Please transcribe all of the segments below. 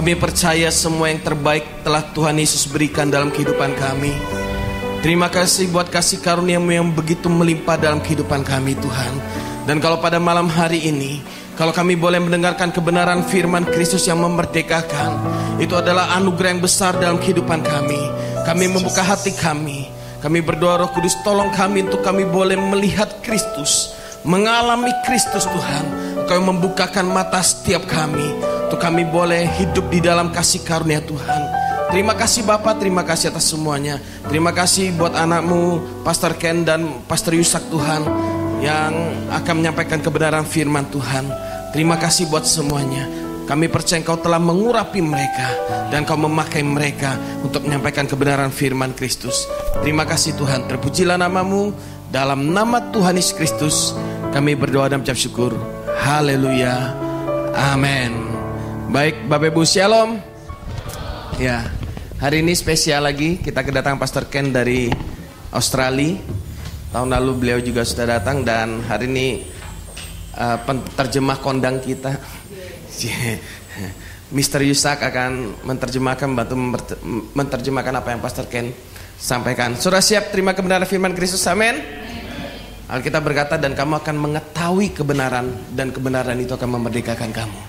Kami percaya semua yang terbaik telah Tuhan Yesus berikan dalam kehidupan kami. Terima kasih buat kasih karunia-Mu yang begitu melimpah dalam kehidupan kami, Tuhan. Dan kalau pada malam hari ini, kalau kami boleh mendengarkan kebenaran firman Kristus yang memerdekakan, itu adalah anugerah yang besar dalam kehidupan kami. Kami membuka hati kami. Kami berdoa Roh Kudus, tolong kami untuk kami boleh melihat Kristus, mengalami Kristus, Tuhan. Engkau membukakan mata setiap kami, untuk kami boleh hidup di dalam kasih karunia Tuhan. Terima kasih Bapak, terima kasih atas semuanya. Terima kasih buat anakmu Pastor Ken dan Pastor Yusak, Tuhan, yang akan menyampaikan kebenaran firman Tuhan. Terima kasih buat semuanya. Kami percaya Engkau telah mengurapi mereka dan Engkau memakai mereka untuk menyampaikan kebenaran firman Kristus. Terima kasih Tuhan, terpujilah nama-Mu. Dalam nama Tuhan Yesus Kristus kami berdoa dan mengucap syukur. Haleluya, amin. Baik Bapak Ibu, Shalom. Ya, hari ini spesial lagi, kita kedatangan Pastor Ken dari Australia. Tahun lalu beliau juga sudah datang, dan hari ini penterjemah kondang kita Mr. Yusak akan bantu menerjemahkan apa yang Pastor Ken sampaikan. Sudah siap terima kebenaran firman Kristus? Amin. Alkitab berkata, dan kamu akan mengetahui kebenaran, dan kebenaran itu akan memerdekakan kamu.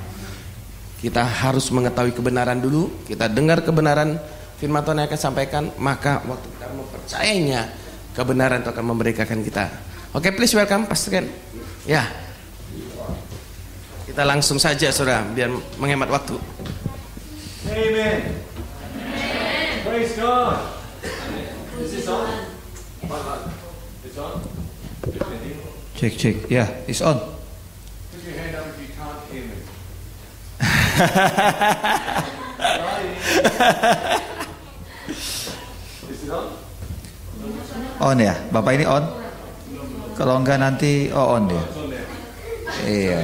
Kita harus mengetahui kebenaran dulu. Kita dengar kebenaran firman Tuhan yang akan sampaikan, maka waktu kita mempercayainya, kebenaran itu akan memerdekakan kita. Oke, please welcome Pastor Ken. Ya, kita langsung saja saudara, biar menghemat waktu. Amen. Praise God. Is this on? It's on. Cek. Yeah, it's on. Put your hand up if you can't hear me. Is it on? On ya, Bapak ini on. Kalau enggak nanti on dia. Iya.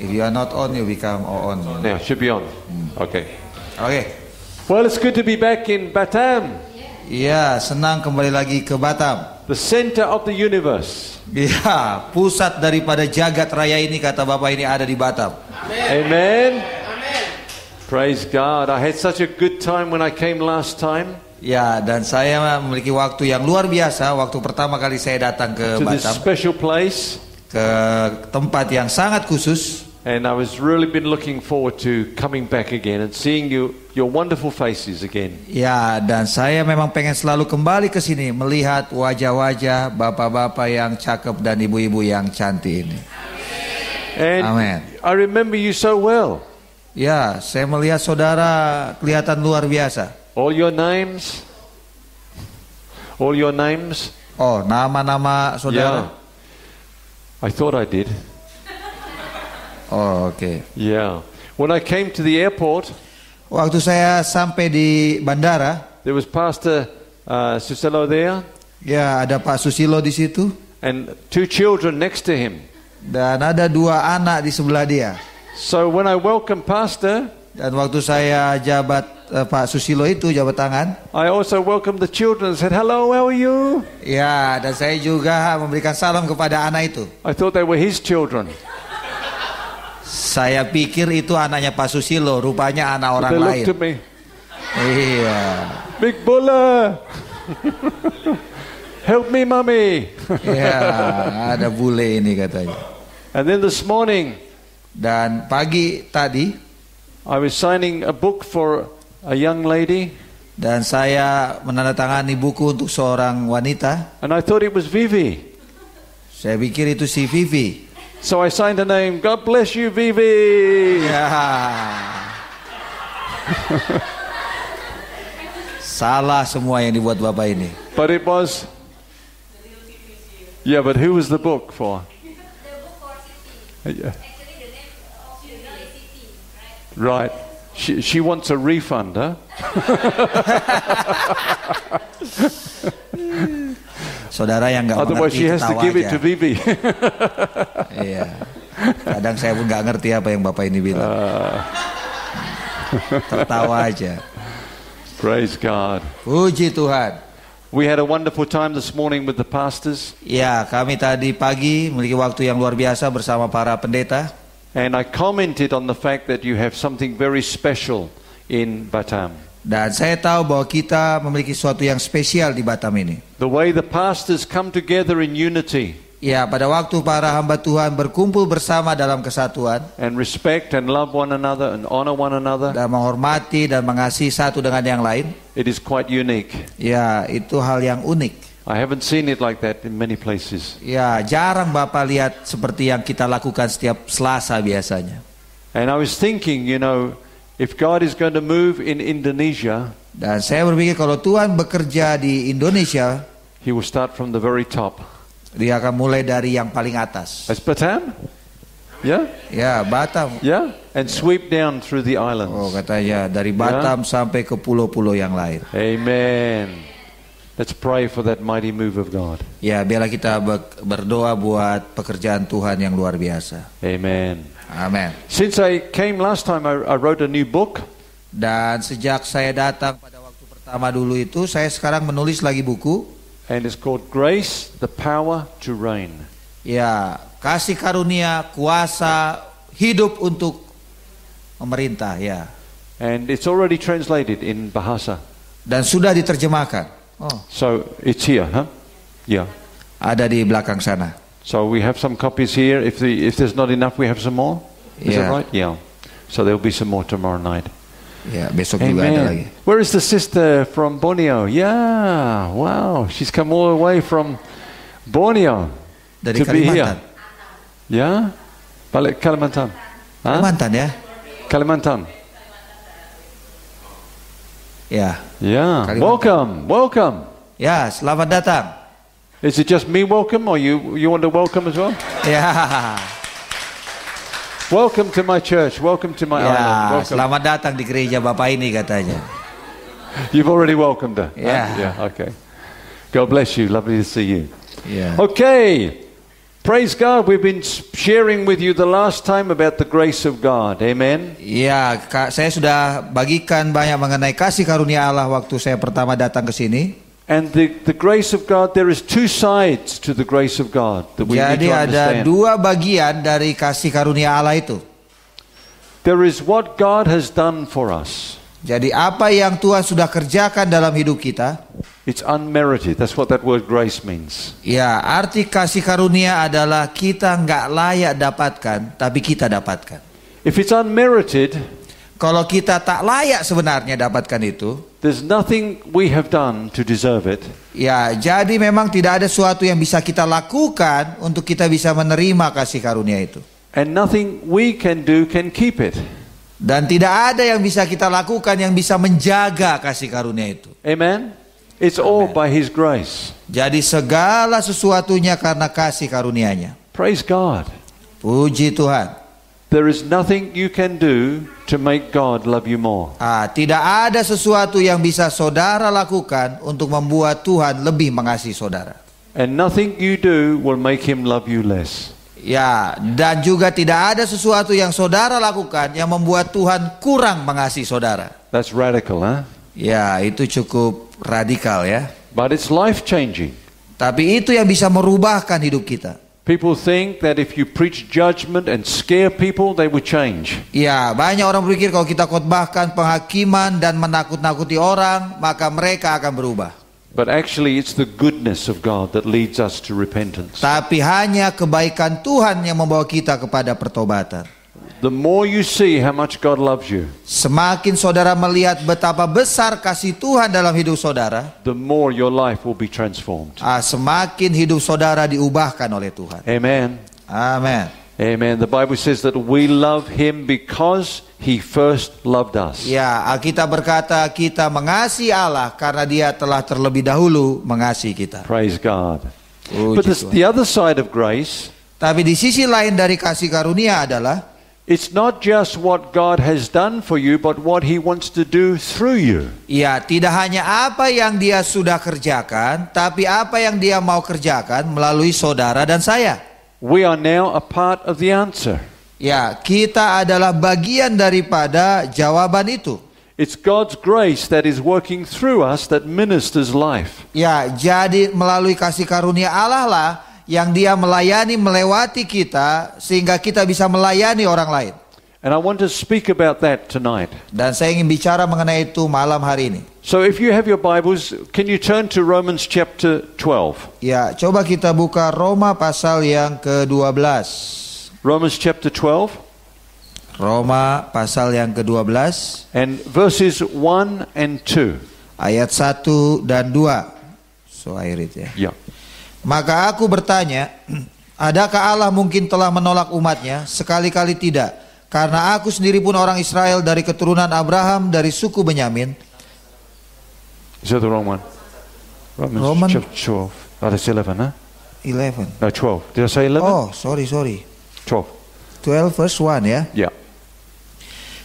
If you are not on, you become on. Now, should be on. Okay. Oke. Well, it's good to be back in Batam, Iya, senang kembali lagi ke Batam. the center of the universe. Iya, pusat daripada jagat raya ini, kata Bapak, ini ada di Batam. Amen. Praise God. I had such a good time when I came last time Ya, dan saya memiliki waktu yang luar biasa waktu pertama kali saya datang ke to this Batam, special place. ke tempat yang sangat khusus. And I was really been looking forward to coming back again and seeing your wonderful faces again. Ya, dan saya memang pengen selalu kembali ke sini melihat wajah-wajah bapak-bapak yang cakep dan ibu-ibu yang cantik ini. And Amen. I remember you so well. Ya, saya melihat saudara kelihatan luar biasa. All your names. All your names. Oh, nama-nama saudara. I thought I did. Oh, oke. Yeah. When I came to the airport, Waktu saya sampai di bandara, there was Pastor Suselo there ya ada Pak Susilo di situ and two children next to him. dan ada dua anak di sebelah dia. So when I welcomed Pastor, Dan waktu saya jabat Pak Susilo itu jabat tangan, I also welcomed the children and said, "Hello, how are you?" ya, dan saya juga memberikan salam kepada anak itu. I thought they were his children. Saya pikir itu anaknya Pak Susilo, rupanya anak orang They lain. looked at me. Iya. Big Bulla. Help me, mommy. Ya, ada bule ini katanya. And then this morning, Dan pagi tadi, I was signing a book for a young lady, dan saya menandatangani buku untuk seorang wanita. and I thought it was Vivi. Saya pikir itu si Vivi. So I signed her name. God bless you, Vivi. Ya. Salah semua yang dibuat Bapak ini. But it was. Yeah, but who was the book for? Yeah. Right. She wants a refund, huh? Saudara yang nggak Otherwise she mengerti has to ketawa give it aja. to Vivi. Iya. Kadang saya pun nggak ngerti apa yang Bapak ini bilang. Tertawa aja. Praise God. Puji Tuhan. We had a wonderful time this morning with the pastors. Ya, kami tadi pagi memiliki waktu yang luar biasa bersama para pendeta. And I commented on the fact that you have something very special in Batam. Dan saya tahu bahwa kita memiliki sesuatu yang spesial di Batam ini. The way the pastors come together in unity Ya, pada waktu para hamba Tuhan berkumpul bersama dalam kesatuan and respect and love one another and honor one another, dan menghormati dan mengasihi satu dengan yang lain, it is quite unique. ya itu hal yang unik. I haven't seen it like that in many places. Ya, jarang Bapak lihat seperti yang kita lakukan setiap Selasa biasanya. And I was thinking, you know, if God is going to move in Indonesia, Dan saya berpikir kalau Tuhan bekerja di Indonesia, He will start from the very top. Dia akan mulai dari yang paling atas. As Batam? Yeah? Ya, Batam. Yeah? And sweep down through the Oh, islands. katanya dari Batam sampai ke pulau-pulau yang lain. Amen. Let's pray for that mighty move of God. Ya, biarlah kita berdoa buat pekerjaan Tuhan yang luar biasa. Amen. Amin. Since I came last time, I wrote a new book. Dan sejak saya datang pada waktu pertama dulu itu, saya sekarang menulis lagi buku. And it's called Grace, the Power to Reign. Ya, kasih karunia, kuasa, hidup untuk memerintah. Ya. And it's already translated in Bahasa. Dan sudah diterjemahkan. Oh, So it's here, huh? Yeah. ada di belakang sana. So we have some copies here. If there's not enough, we have some more. Is that Yeah. right? Yeah. So there'll be some more tomorrow night. Ya, besok juga ada lagi. Amen. Where is the sister from Borneo? Yeah. Wow. She's come all the way from Borneo Dari to be here. Kalimantan. Yeah. Balik Kalimantan. Huh? Kalimantan ya? Kalimantan. Ya. Yeah. Kalimantan. Welcome. Ya, selamat datang. Is it just me welcome, or you want to welcome as well? Ya. Welcome to my church. Welcome to my island. Ya, Welcome. selamat datang di gereja Bapak ini katanya. You've already welcomed her. huh? Yeah. Yeah. Okay. God bless you. Lovely to see you. Ya. Okay. Praise God. We've been sharing with you the last time about the grace of God. Amen. Ya, saya sudah bagikan banyak mengenai kasih karunia Allah waktu saya pertama datang ke sini. And the grace of God, there is two sides to the grace of God that we need Jadi to ada understand. dua bagian dari kasih karunia Allah itu. There is what God has done for us. Jadi apa yang Tuhan sudah kerjakan dalam hidup kita. It's unmerited. That's what that word grace means. Ya, arti kasih karunia adalah kita nggak layak dapatkan, tapi kita dapatkan. If it's unmerited, Kalau kita tak layak sebenarnya dapatkan itu, there's nothing we have done to deserve it. ya jadi memang tidak ada sesuatu yang bisa kita lakukan untuk kita bisa menerima kasih karunia itu. And nothing we can do can keep it. Dan tidak ada yang bisa kita lakukan yang bisa menjaga kasih karunia itu. Amen? It's all by His grace. Jadi segala sesuatunya karena kasih karunia-Nya. Praise God. Puji Tuhan. There is nothing you can do to make God love you more. Tidak ada sesuatu yang bisa saudara lakukan untuk membuat Tuhan lebih mengasihi saudara. And nothing you do will make Him love you less. Ya, dan juga tidak ada sesuatu yang saudara lakukan yang membuat Tuhan kurang mengasihi saudara. That's radical, huh? Ya, itu cukup radikal ya. But it's life-changing. Tapi itu yang bisa merubahkan hidup kita. People think that if you preach judgment and scare people, they will change. Ya, banyak orang berpikir kalau kita khotbahkan penghakiman dan menakut-nakuti orang, maka mereka akan berubah. But actually it's the goodness of God that leads us to repentance. Tapi hanya kebaikan Tuhan yang membawa kita kepada pertobatan. The more you see how much God loves you, Semakin saudara melihat betapa besar kasih Tuhan dalam hidup saudara, the more your life will be transformed. semakin hidup saudara diubahkan oleh Tuhan. Amen. Amin. Amen. The Bible says that we love Him because He first loved us. Ya, Alkitab berkata kita mengasihi Allah karena Dia telah terlebih dahulu mengasihi kita. Praise God. Puji But Tuhan. the other side of grace, Tapi di sisi lain dari kasih karunia adalah it's not just what God has done for you, but what He wants to do through you. ya, tidak hanya apa yang Dia sudah kerjakan, tapi apa yang Dia mau kerjakan melalui saudara dan saya. We are now a part of the answer. Ya, kita adalah bagian daripada jawaban itu. It's God's grace that is working through us that ministers life. Ya, jadi melalui kasih karunia Allah lah yang dia melayani melewati kita sehingga kita bisa melayani orang lain. And I want to speak about that tonight. Dan saya ingin bicara mengenai itu malam hari ini. So if you have your Bibles, can you turn to Romans chapter 12? Ya, coba kita buka Roma pasal yang ke-12. Romans chapter 12 Roma pasal yang ke-12 and verses 1 and 2. ayat 1 dan 2. So I read ya. Yeah. Maka aku bertanya, adakah Allah mungkin telah menolak umatnya? Sekali-kali tidak. Karena aku sendiri pun orang Israel dari keturunan Abraham dari suku Benyamin. Is that the wrong one? Romans chapter 12. Oh, that's 11, huh? 11. No, 12. Did I say 11? Oh, sorry. 12. 12 verse 1 ya. Yeah.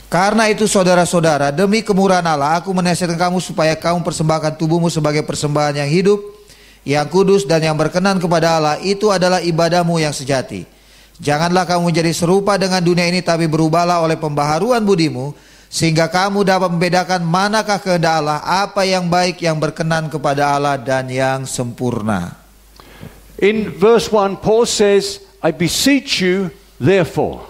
Karena itu saudara-saudara, demi kemurahan Allah, aku menasihatkan kamu supaya kamu persembahkan tubuhmu sebagai persembahan yang hidup, yang kudus dan yang berkenan kepada Allah. Itu adalah ibadahmu yang sejati. Janganlah kamu menjadi serupa dengan dunia ini, tapi berubahlah oleh pembaharuan budimu, sehingga kamu dapat membedakan manakah kehendak Allah, apa yang baik, yang berkenan kepada Allah, dan yang sempurna. In verse 1, Paul says, I beseech you, therefore.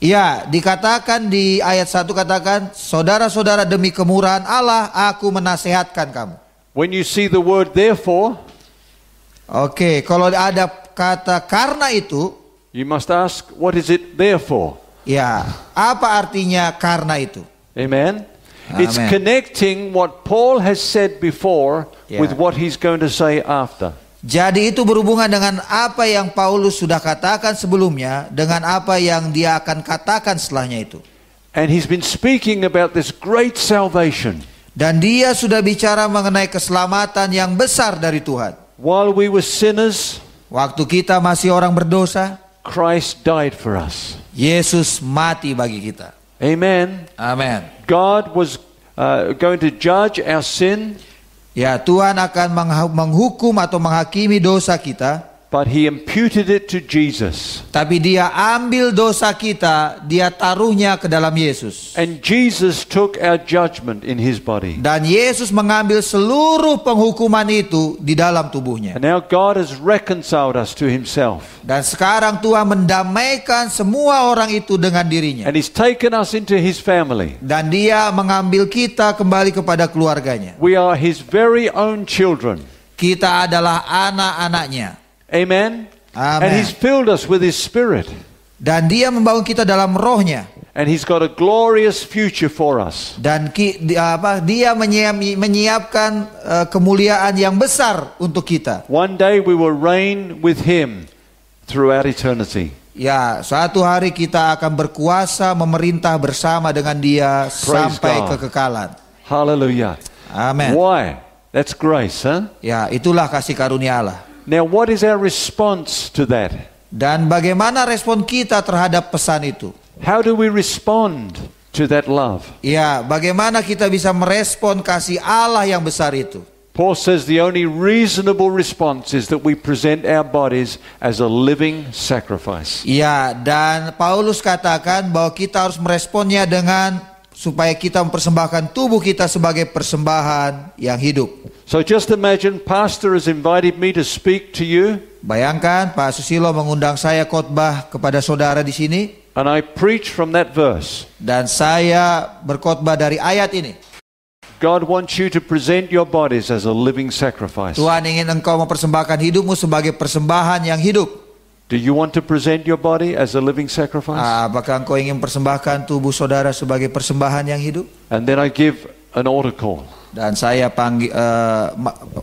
Ya, dikatakan di ayat 1 katakan, saudara-saudara demi kemurahan Allah, aku menasehatkan kamu. When you see the word therefore, Oke, kalau ada kata karena itu, you must ask, what is it there for? ya, apa artinya karena itu? Amen? It's Amen. connecting what Paul has said before Yeah. with what he's going to say after. Jadi itu berhubungan dengan apa yang Paulus sudah katakan sebelumnya dengan apa yang dia akan katakan setelahnya itu. And he's been speaking about this great salvation. Dan dia sudah bicara mengenai keselamatan yang besar dari Tuhan. While we were sinners, Waktu kita masih orang berdosa, Christ died for us. Yesus mati bagi kita. Amen. Amin. God was going to judge our sin, Ya, Tuhan akan menghukum atau menghakimi dosa kita. but he imputed it to Jesus. Tapi dia ambil dosa kita, dia taruhnya ke dalam Yesus. And Jesus took our judgment in his body. Dan Yesus mengambil seluruh penghukuman itu di dalam tubuhnya. And now God has reconciled us to himself. Dan sekarang Tuhan mendamaikan semua orang itu dengan dirinya. And he's taken us into his family. Dan dia mengambil kita kembali kepada keluarganya. We are his very own children. Kita adalah anak-anaknya. Amen. Amen. And he's filled us with his spirit. Dan dia membangun kita dalam rohnya. And he's got a glorious future for us. Dan dia menyiapkan kemuliaan yang besar untuk kita. One day we will reign with him throughout eternity. Ya, suatu hari kita akan berkuasa memerintah bersama dengan dia sampai God. kekekalan. Hallelujah. Amin. Why? That's grace, huh? Ya, itulah kasih karunia Allah. Now what is our response to that? Dan bagaimana respon kita terhadap pesan itu? How do we respond to that love? Ya, bagaimana kita bisa merespon kasih Allah yang besar itu? Paul says the only reasonable response is that we present our bodies as a living sacrifice. Ya, dan Paulus katakan bahwa kita harus meresponnya dengan supaya kita mempersembahkan tubuh kita sebagai persembahan yang hidup. So just imagine pastor has invited me to speak to you, Bayangkan Pak Susilo mengundang saya khotbah kepada saudara di sini, and I preach from that verse. dan saya berkhotbah dari ayat ini. God wants you to present your bodies as a living sacrifice. Tuhan ingin engkau mempersembahkan hidupmu sebagai persembahan yang hidup. Do you want to present your body as a living sacrifice? Apakah engkau ingin mempersembahkan tubuh saudara sebagai persembahan yang hidup? And then I give an altar call. Dan saya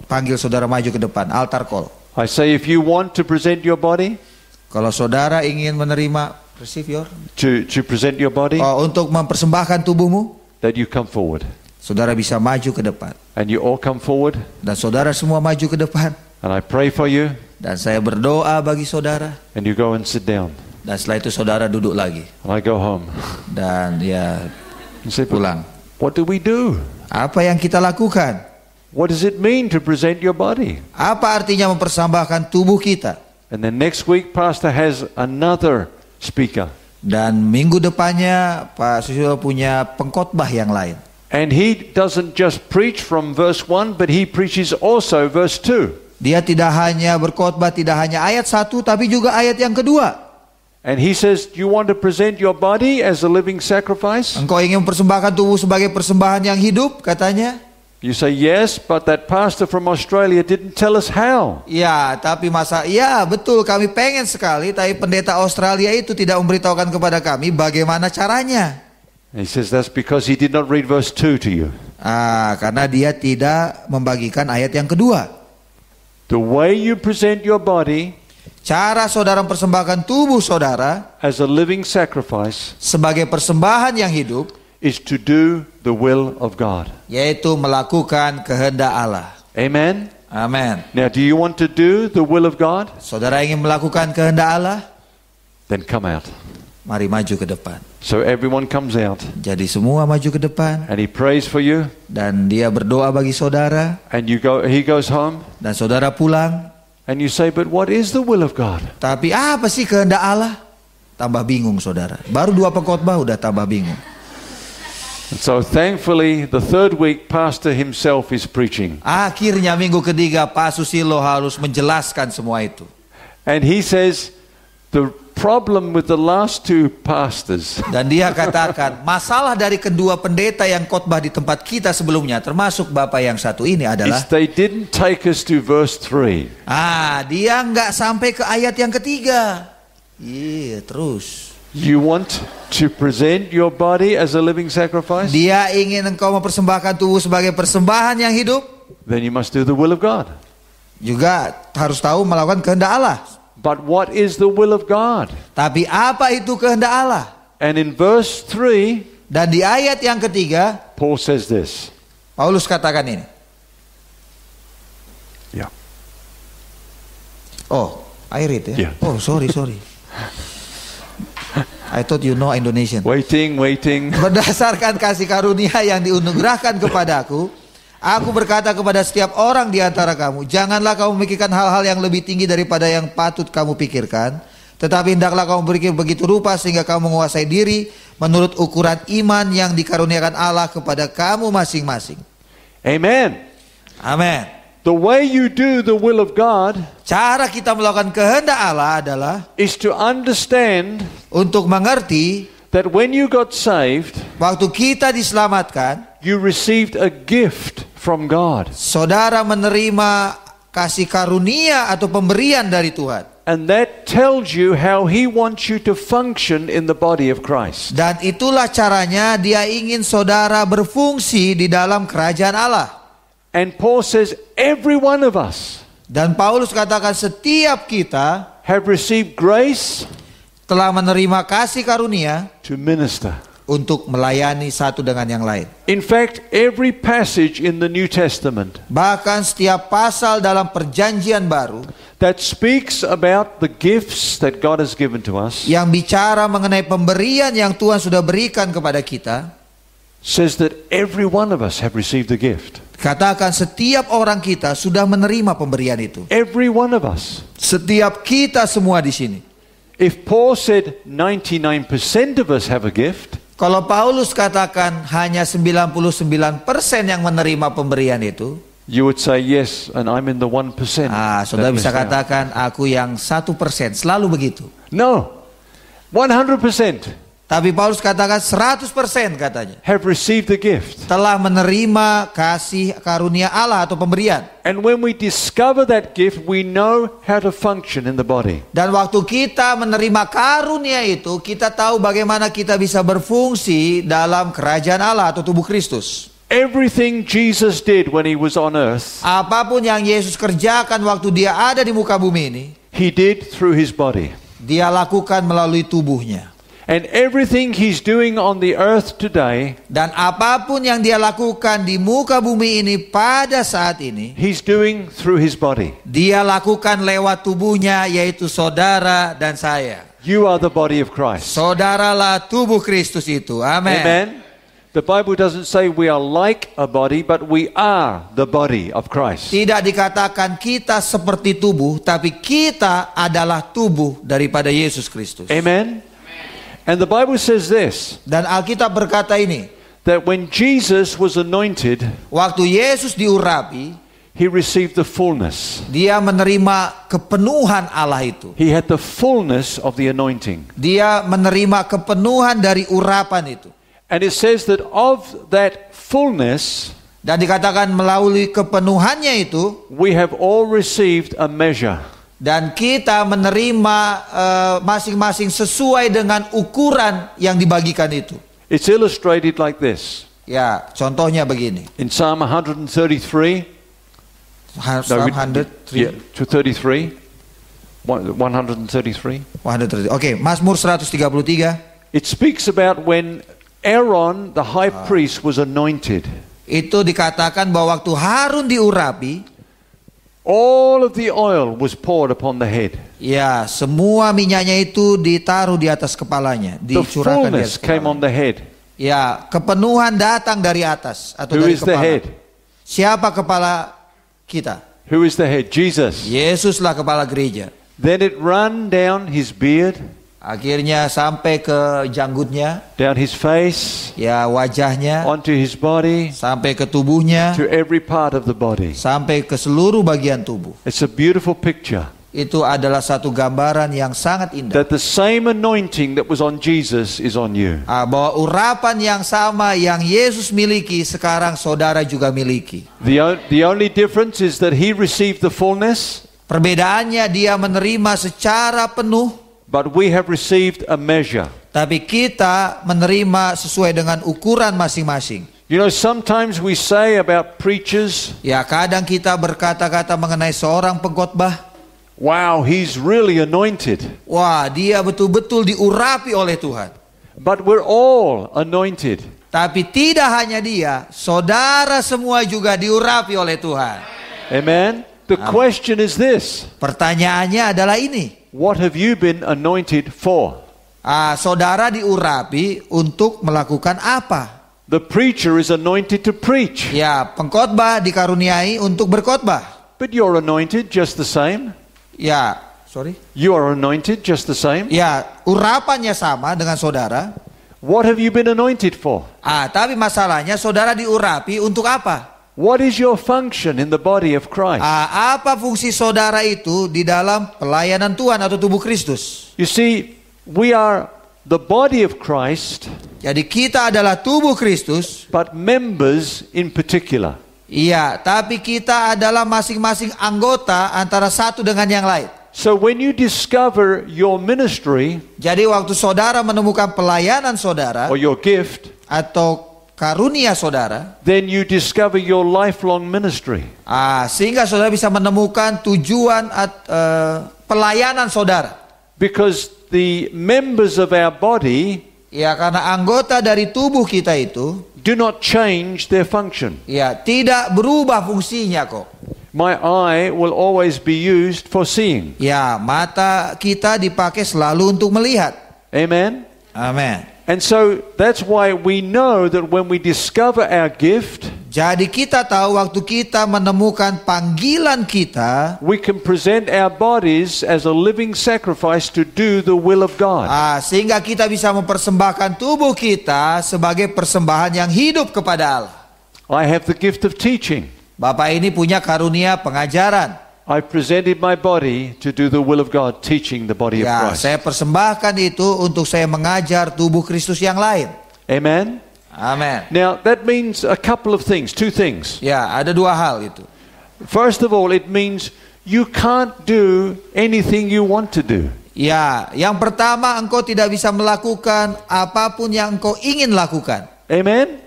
panggil saudara maju ke depan, altar call. I say, if you want to present your body, Kalau saudara ingin menerima, receive your, to present your body, untuk mempersembahkan tubuhmu, that you come forward. saudara bisa maju ke depan. And you all come forward, Dan saudara semua maju ke depan. and I pray for you, Dan saya berdoa bagi saudara. and you go and sit down. Dan setelah itu saudara duduk lagi. And I go home. Dan ya You say, "But pulang. what do we do? Apa yang kita lakukan? What does it mean to present your body?" Apa artinya mempersembahkan tubuh kita? And then next week, pastor has another speaker. Dan minggu depannya Pak Susilo punya pengkhotbah yang lain. And he doesn't just preach from verse 1, but he preaches also verse 2. Dia tidak hanya berkhotbah, tidak hanya ayat 1, tapi juga ayat yang kedua. And he says, you want to present your body as a living sacrifice? Engkau ingin mempersembahkan tubuh sebagai persembahan yang hidup, katanya. You say, yes, but that pastor from Australia didn't tell us how. Ya, tapi ya betul, kami pengen sekali, tapi pendeta Australia itu tidak memberitahukan kepada kami bagaimana caranya. And he says, that's because he did not read verse 2 to you. Karena dia tidak membagikan ayat yang kedua. The way you present your body, cara saudara mempersembahkan tubuh saudara as a living sacrifice, sebagai persembahan yang hidup, is to do the will of God. Yaitu melakukan kehendak Allah. Amen? Amen. Now, do you want to do the will of God? Saudara ingin melakukan kehendak Allah? Then come out. Mari maju ke depan. So everyone comes out. Jadi semua maju ke depan. And he prays for you. Dan dia berdoa bagi saudara. And he goes home. Dan saudara pulang. And you say, but what is the will of God? Tapi apa sih kehendak Allah? Tambah bingung saudara. Baru 2 pengkhotbah udah tambah bingung. And so thankfully the third week pastor himself is preaching. Akhirnya minggu ketiga Pak Susilo harus menjelaskan semua itu. And he says the problem with the last 2 pastors. Dan dia katakan masalah dari kedua pendeta yang khotbah di tempat kita sebelumnya, termasuk Bapak yang satu ini adalah is they didn't take us to verse 3. Dia nggak sampai ke ayat yang ketiga. Terus. You want to present your body as a living sacrifice? Dia ingin engkau mempersembahkan tubuh sebagai persembahan yang hidup. Then you must do the will of God. Juga harus tahu melakukan kehendak Allah. But what is the will of God? Tapi apa itu kehendak Allah? And in verse 3, dan di ayat yang ketiga, Paul says this. Paulus katakan ini. Yeah. Oh, I read ya. Yeah. Oh, sorry. I thought you know Indonesian. Waiting. Berdasarkan kasih karunia yang dianugerahkan kepadaku, aku berkata kepada setiap orang di antara kamu, janganlah kamu memikirkan hal-hal yang lebih tinggi daripada yang patut kamu pikirkan, tetapi hendaklah kamu berpikir begitu rupa sehingga kamu menguasai diri menurut ukuran iman yang dikaruniakan Allah kepada kamu masing-masing. Amen. Amen. The way you do the will of God, cara kita melakukan kehendak Allah adalah is to understand untuk mengerti that when you got saved, waktu kita diselamatkan, you received a gift from God. Saudara menerima kasih karunia atau pemberian dari Tuhan. And that tells you how he wants you to function in the body of Christ. Dan itulah caranya dia ingin saudara berfungsi di dalam kerajaan Allah. And Paul says every one of us, dan Paulus katakan setiap kita have received grace telah menerima kasih karunia to minister. Untuk melayani satu dengan yang lain. In fact, every passage in the New Testament, bahkan setiap pasal dalam perjanjian baru, that speaks about the gifts that God has given to us, yang bicara mengenai pemberian yang Tuhan sudah berikan kepada kita, says that every one of us have received the gift. Katakan setiap orang kita sudah menerima pemberian itu. Every one of us. Setiap kita semua di sini. If Paul said 99% of us have a gift, kalau Paulus katakan hanya 99% yang menerima pemberian itu, you would say yes, and I'm in the 1%. Saudara bisa katakan aku yang 1%, selalu begitu. No, 100%. Tapi Paulus katakan 100% katanya. Have received the gift. Telah menerima kasih karunia Allah atau pemberian. And when we discover that gift, we know how to function in the body. Dan waktu kita menerima karunia itu, kita tahu bagaimana kita bisa berfungsi dalam kerajaan Allah atau tubuh Kristus. Everything Jesus did when he was on earth, apapun yang Yesus kerjakan waktu dia ada di muka bumi ini, he did through his body. Dia lakukan melalui tubuhnya. And everything he's doing on the earth today, dan apapun yang dia lakukan di muka bumi ini pada saat ini, he's doing through his body. Dia lakukan lewat tubuhnya, yaitu saudara dan saya. You are the body of Christ. Saudaralah tubuh Kristus itu. Amen. Amen. The Bible doesn't say we are like a body, but we are the body of Christ. Tidak dikatakan kita seperti tubuh, tapi kita adalah tubuh daripada Yesus Kristus. Amen. And the Bible says this. Dan Alkitab berkata ini. That when Jesus was anointed, waktu Yesus diurapi, he received the fullness. Dia menerima kepenuhan Allah itu. He had the fullness of the anointing. Dia menerima kepenuhan dari urapan itu. And it says that of that fullness, Dan dikatakan melalui kepenuhannya itu, we have all received a measure. dan kita menerima masing-masing sesuai dengan ukuran yang dibagikan itu. It's illustrated like this. Ya, contohnya begini. In Psalm 133, Psalm 103. yeah, to 33, 133. Oke, Mazmur 133. It speaks about when Aaron, the high priest, was anointed. Itu dikatakan bahwa waktu Harun diurapi, All of the oil was poured upon the head. ya, semua minyaknya itu ditaruh di atas kepalanya, The dicurahkan di fullness atas came kepalanya. on the head. Ya, kepenuhan datang dari atas atau Who dari is the kepala. head? Siapa kepala kita? Who is the head? Jesus. Yesuslah kepala gereja. Then it ran down his beard, Akhirnya sampai ke janggutnya, down his face, ya wajahnya, onto his body, sampai ke tubuhnya, to every part of the body. sampai ke seluruh bagian tubuh. It's a beautiful picture Itu adalah satu gambaran yang sangat indah. that the same anointing that was on Jesus is on you. Bahwa urapan yang sama yang Yesus miliki sekarang saudara juga miliki. The only difference is that he received the fullness, Perbedaannya dia menerima secara penuh, but we have received a measure. tapi kita menerima sesuai dengan ukuran masing-masing. You know, sometimes we say about preachers, Ya, kadang kita berkata-kata mengenai seorang pengkhotbah, wow, he's really anointed. wah, dia betul-betul diurapi oleh Tuhan. But we're all anointed. Tapi tidak hanya dia, saudara semua juga diurapi oleh Tuhan. Amen. The question is this: Pertanyaannya adalah ini. what have you been anointed for? Saudara diurapi untuk melakukan apa? The preacher is anointed to preach, Ya, pengkhotbah dikaruniai untuk berkhotbah. but you're anointed just the same. Ya, sorry. You are anointed just the same. Ya, urapannya sama dengan saudara. What have you been anointed for? Tapi masalahnya saudara diurapi untuk apa? What is your function in the body of Christ? Apa fungsi saudara itu di dalam pelayanan Tuhan atau tubuh Kristus? You see, we are the body of Christ, Jadi kita adalah tubuh Kristus. but members in particular. Iya, tapi kita adalah masing-masing anggota antara satu dengan yang lain. So when you discover your ministry Jadi waktu saudara menemukan pelayanan saudara or your gift, atau karunia saudara, then you discover your lifelong ministry. sehingga saudara bisa menemukan tujuan pelayanan saudara. Because the members of our body Ya, karena anggota dari tubuh kita itu, do not change their function. ya, tidak berubah fungsinya kok. My eye will always be used for seeing. Ya, mata kita dipakai selalu untuk melihat. Amen. Amin. And so that's why we know that when we discover our gift, Jadi kita tahu waktu kita menemukan panggilan kita, we can present our bodies as a living sacrifice to do the will of God. sehingga kita bisa mempersembahkan tubuh kita sebagai persembahan yang hidup kepada Allah. I have the gift of teaching. Bapak ini punya karunia pengajaran. I presented my body to do the will of God, teaching the body of Ya, Christ. saya persembahkan itu untuk saya mengajar tubuh Kristus yang lain. Amen. Amin. Now that means a couple of things, two things. Ya, ada dua hal itu. First of all, it means you can't do anything you want to do. Ya, yang pertama engkau tidak bisa melakukan apapun yang engkau ingin lakukan. Amen.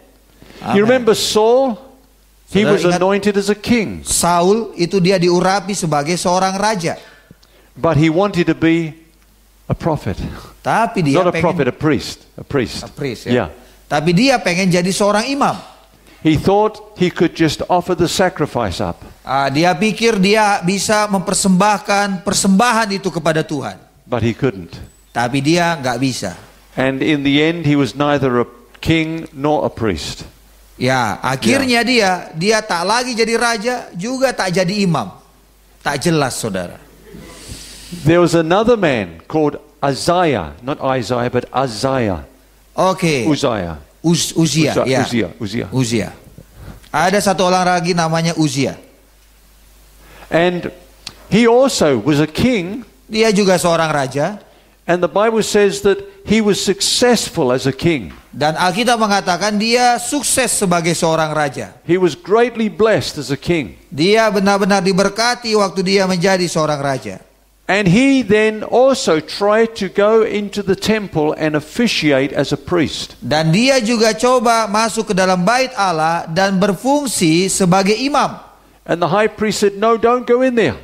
Amen. You remember Saul? He Saudara was ingat- anointed as a king, Saul itu dia diurapi sebagai seorang raja. but he wanted to be a prophet. Tapi dia Not a pengen prophet, a priest. A priest. A priest, Yeah. ya. Tapi dia pengen jadi seorang imam. He thought he could just offer the sacrifice up, Dia pikir dia bisa mempersembahkan persembahan itu kepada Tuhan. but he couldn't. Tapi dia nggak bisa. And in the end, he was neither a king nor a priest. Ya, akhirnya dia tak lagi jadi raja, juga tak jadi imam. Tak jelas, saudara. There was another man called Uzziah, not Isaiah, but Uzziah. Oke. Uzziah. Uzia, ya. Uzziah. Uzia. Ada satu orang lagi namanya Uzia. And he also was a king, Dia juga seorang raja. and the Bible says that he was successful as a king. Dan Alkitab mengatakan dia sukses sebagai seorang raja. He was greatly blessed as a king. Dia benar-benar diberkati waktu dia menjadi seorang raja. And he then also tried to go into the temple and officiate as a priest. Dan dia juga coba masuk ke dalam bait Allah dan berfungsi sebagai imam. And the high priest said, "No, don't go in there."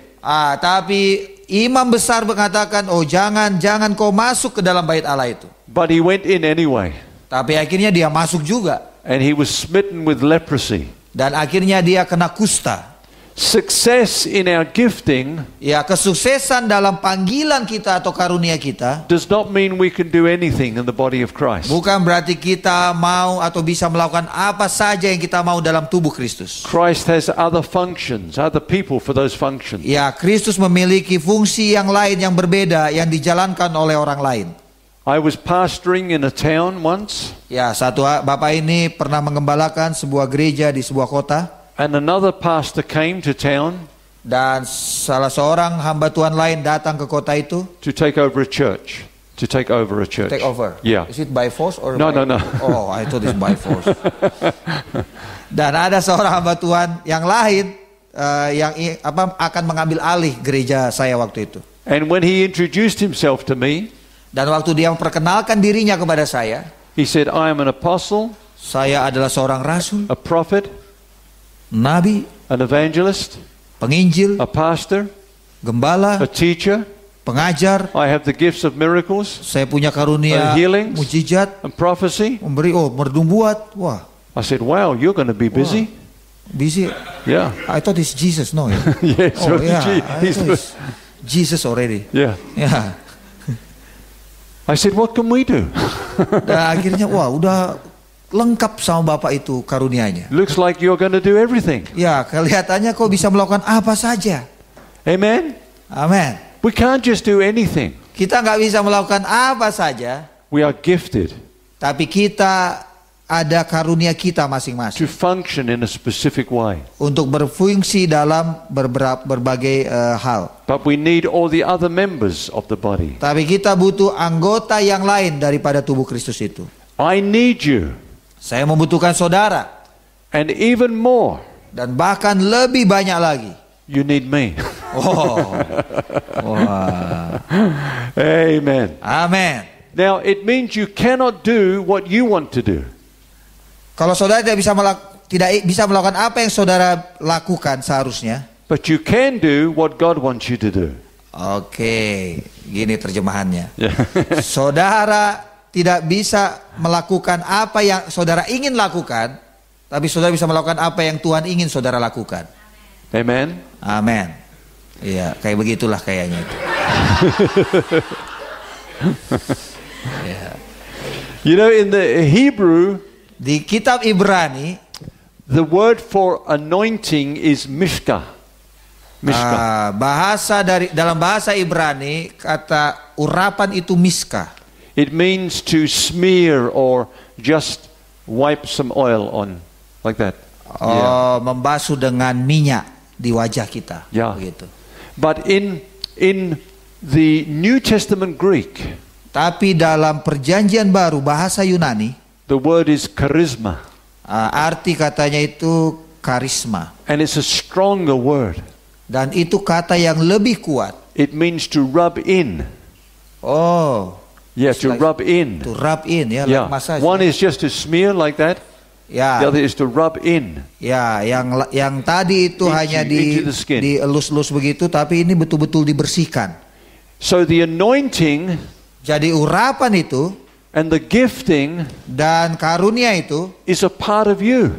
Tapi imam besar mengatakan, oh jangan kau masuk ke dalam bait Allah itu. But he went in anyway. Tapi akhirnya dia masuk juga. And he was smitten with leprosy. Dan akhirnya dia kena kusta. Success in our gifting Ya, kesuksesan dalam panggilan kita atau karunia kita does not mean we can do anything in the body of Christ. bukan berarti kita mau atau bisa melakukan apa saja yang kita mau dalam tubuh Kristus. Christ has other functions, other people for those functions. Ya, Kristus memiliki fungsi yang lain yang berbeda yang dijalankan oleh orang lain. I was pastoring in a town once, Ya, bapak ini pernah mengembalakan sebuah gereja di sebuah kota. and another pastor came to town Dan salah seorang hamba Tuhan lain datang ke kota itu. to take over a church. Take over. Yeah. Is it by force or No, by... no. Oh, I thought it's by force. Dan ada seorang hamba Tuhan yang lain yang akan mengambil alih gereja saya waktu itu. And when he introduced himself to me, Dan waktu dia memperkenalkan dirinya kepada saya, he said, "I am an apostle, saya adalah seorang rasul, a prophet, nabi, an evangelist, penginjil, a pastor, gembala, a teacher. pengajar. I have the gifts of miracles Saya punya karunia healings, mujizat, and prophecy." mernubuat. Wah, I said, "Wow, you're going to be busy." busy. Yeah. I thought it's Jesus, no? Ya? Yes. Oh yeah, I he's- thought it's Jesus already. yeah. Ya. I said, "What can we do?" Dan akhirnya udah lengkap sama Bapak itu karunianya. Looks like you're going to do everything. Ya, kelihatannya kau bisa melakukan apa saja. Amen. Amin. We can't just do anything. Kita nggak bisa melakukan apa saja, We are gifted tapi kita ada karunia kita to masing-masing function in a specific way. untuk berfungsi dalam berbagai hal. But we need all the other members of the body. Tapi kita butuh anggota yang lain daripada tubuh Kristus itu. I need you. Saya membutuhkan saudara, And even more, dan bahkan lebih banyak lagi. you need me. Oh, wah, Amen. amin. Now, it means you cannot do what you want to do. Kalau saudara tidak bisa melakukan apa yang saudara lakukan seharusnya. But you can do what God wants you to do. Oke, gini terjemahannya. Yeah. Saudara tidak bisa melakukan apa yang saudara ingin lakukan, tapi saudara bisa melakukan apa yang Tuhan ingin saudara lakukan. Amen. Amin. Iya, kayak begitulah kayaknya itu. Ya. You know, in the Hebrew, Di kitab Ibrani, the word for anointing is mishka. Mishka. dalam bahasa Ibrani kata urapan itu miska. It means to smear or just wipe some oil on, like that. Membasuh dengan minyak di wajah kita. Yeah. Begitu. But in the New Testament Greek, Tapi dalam perjanjian baru bahasa Yunani, the word is charisma. Arti katanya itu karisma. And it's a stronger word. Dan itu kata yang lebih kuat. It means to rub in. Oh, Yeah, it's to like rub in. to rub in, ya, Yeah. like massage. One is just to smear like that. Ya, The other is to rub in. ya, yang tadi itu hanya into the skin. dielus-elus begitu, tapi ini betul-betul dibersihkan. So the anointing Jadi urapan itu and the gifting dan karunia itu is a part of you.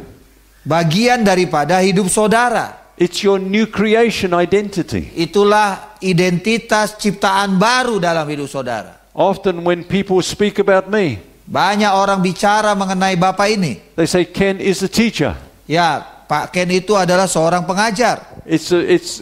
bagian daripada hidup saudara. It's your new creation identity. Itulah identitas ciptaan baru dalam hidup saudara. Often when people speak about me, Banyak orang bicara mengenai Bapak ini. they say Ken is a teacher. Ya, Pak Ken itu adalah seorang pengajar. It's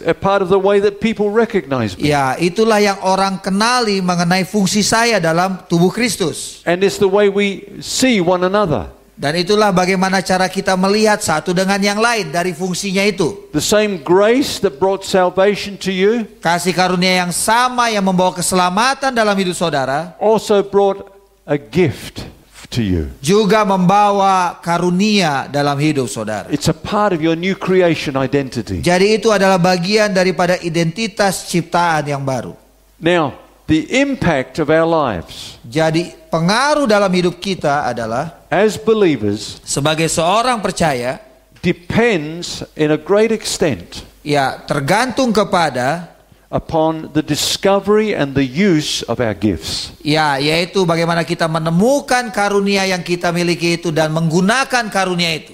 a part of the way that people recognize me. Ya, itulah yang orang kenali mengenai fungsi saya dalam tubuh Kristus. And it's the way we see one another. Dan itulah bagaimana cara kita melihat satu dengan yang lain dari fungsinya itu. The same grace that brought salvation to you Kasih karunia yang sama yang membawa keselamatan dalam hidup saudara also brought a gift to you. juga membawa karunia dalam hidup saudara. It's a part of your new creation identity. Jadi itu adalah bagian daripada identitas ciptaan yang baru. Now, the impact of our lives Jadi pengaruh dalam hidup kita adalah as believers sebagai seorang percaya depends in a great extent ya tergantung kepada upon the discovery and the use of our gifts. ya yaitu bagaimana kita menemukan karunia yang kita miliki itu dan menggunakan karunia itu.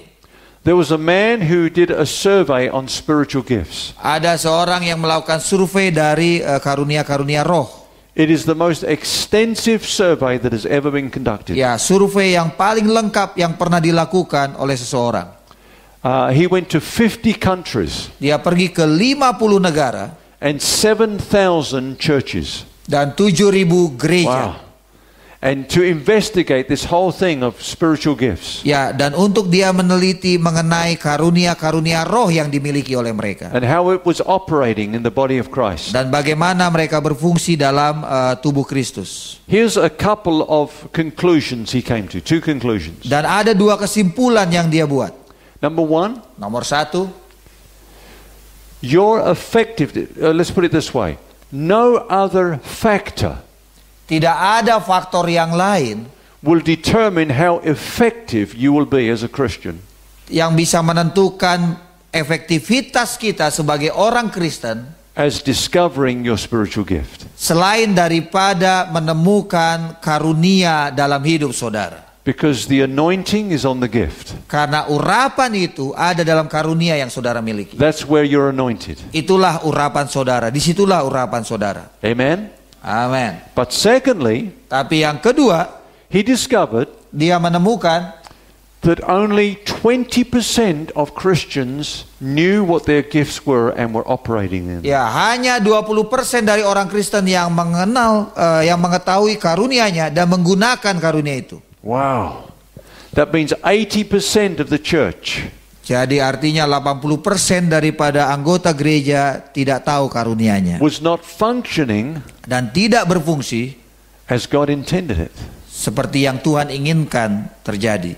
There was a man who did a survey on spiritual gifts. Ada seorang yang melakukan survei dari karunia-karunia roh. It is the most extensive survey that has ever been conducted. Ya, survei yang paling lengkap yang pernah dilakukan oleh seseorang. He went to 50 countries Dia pergi ke 50 negara and 7,000 churches. dan 7.000 gereja. Wow. And to investigate this whole thing of spiritual gifts. Ya, dan untuk dia meneliti mengenai karunia-karunia roh yang dimiliki oleh mereka. And how it was operating in the body of Christ. Dan bagaimana mereka berfungsi dalam tubuh Kristus. Here's a couple of conclusions he came to. Two conclusions. Dan ada dua kesimpulan yang dia buat. Number one, Nomor satu, your effective, let's put it this way. No other factor tidak ada faktor yang lain will determine how effective you will be as a Christian yang bisa menentukan efektivitas kita sebagai orang Kristen as discovering your spiritual gift. selain daripada menemukan karunia dalam hidup saudara. Because the anointing is on the gift. Karena urapan itu ada dalam karunia yang saudara miliki. That's where you're anointed. Itulah urapan saudara, disitulah urapan saudara. Amen? Amin. But secondly, Tapi yang kedua, he discovered dia menemukan that only 20% of Christians knew what their gifts were and were operating in. ya hanya 20% dari orang Kristen yang mengenal, yang mengetahui karunianya dan menggunakan karunia itu. Wow. That means 80% of the church Jadi artinya 80% daripada anggota gereja tidak tahu karunianya was not functioning dan tidak berfungsi as God intended it, seperti yang Tuhan inginkan terjadi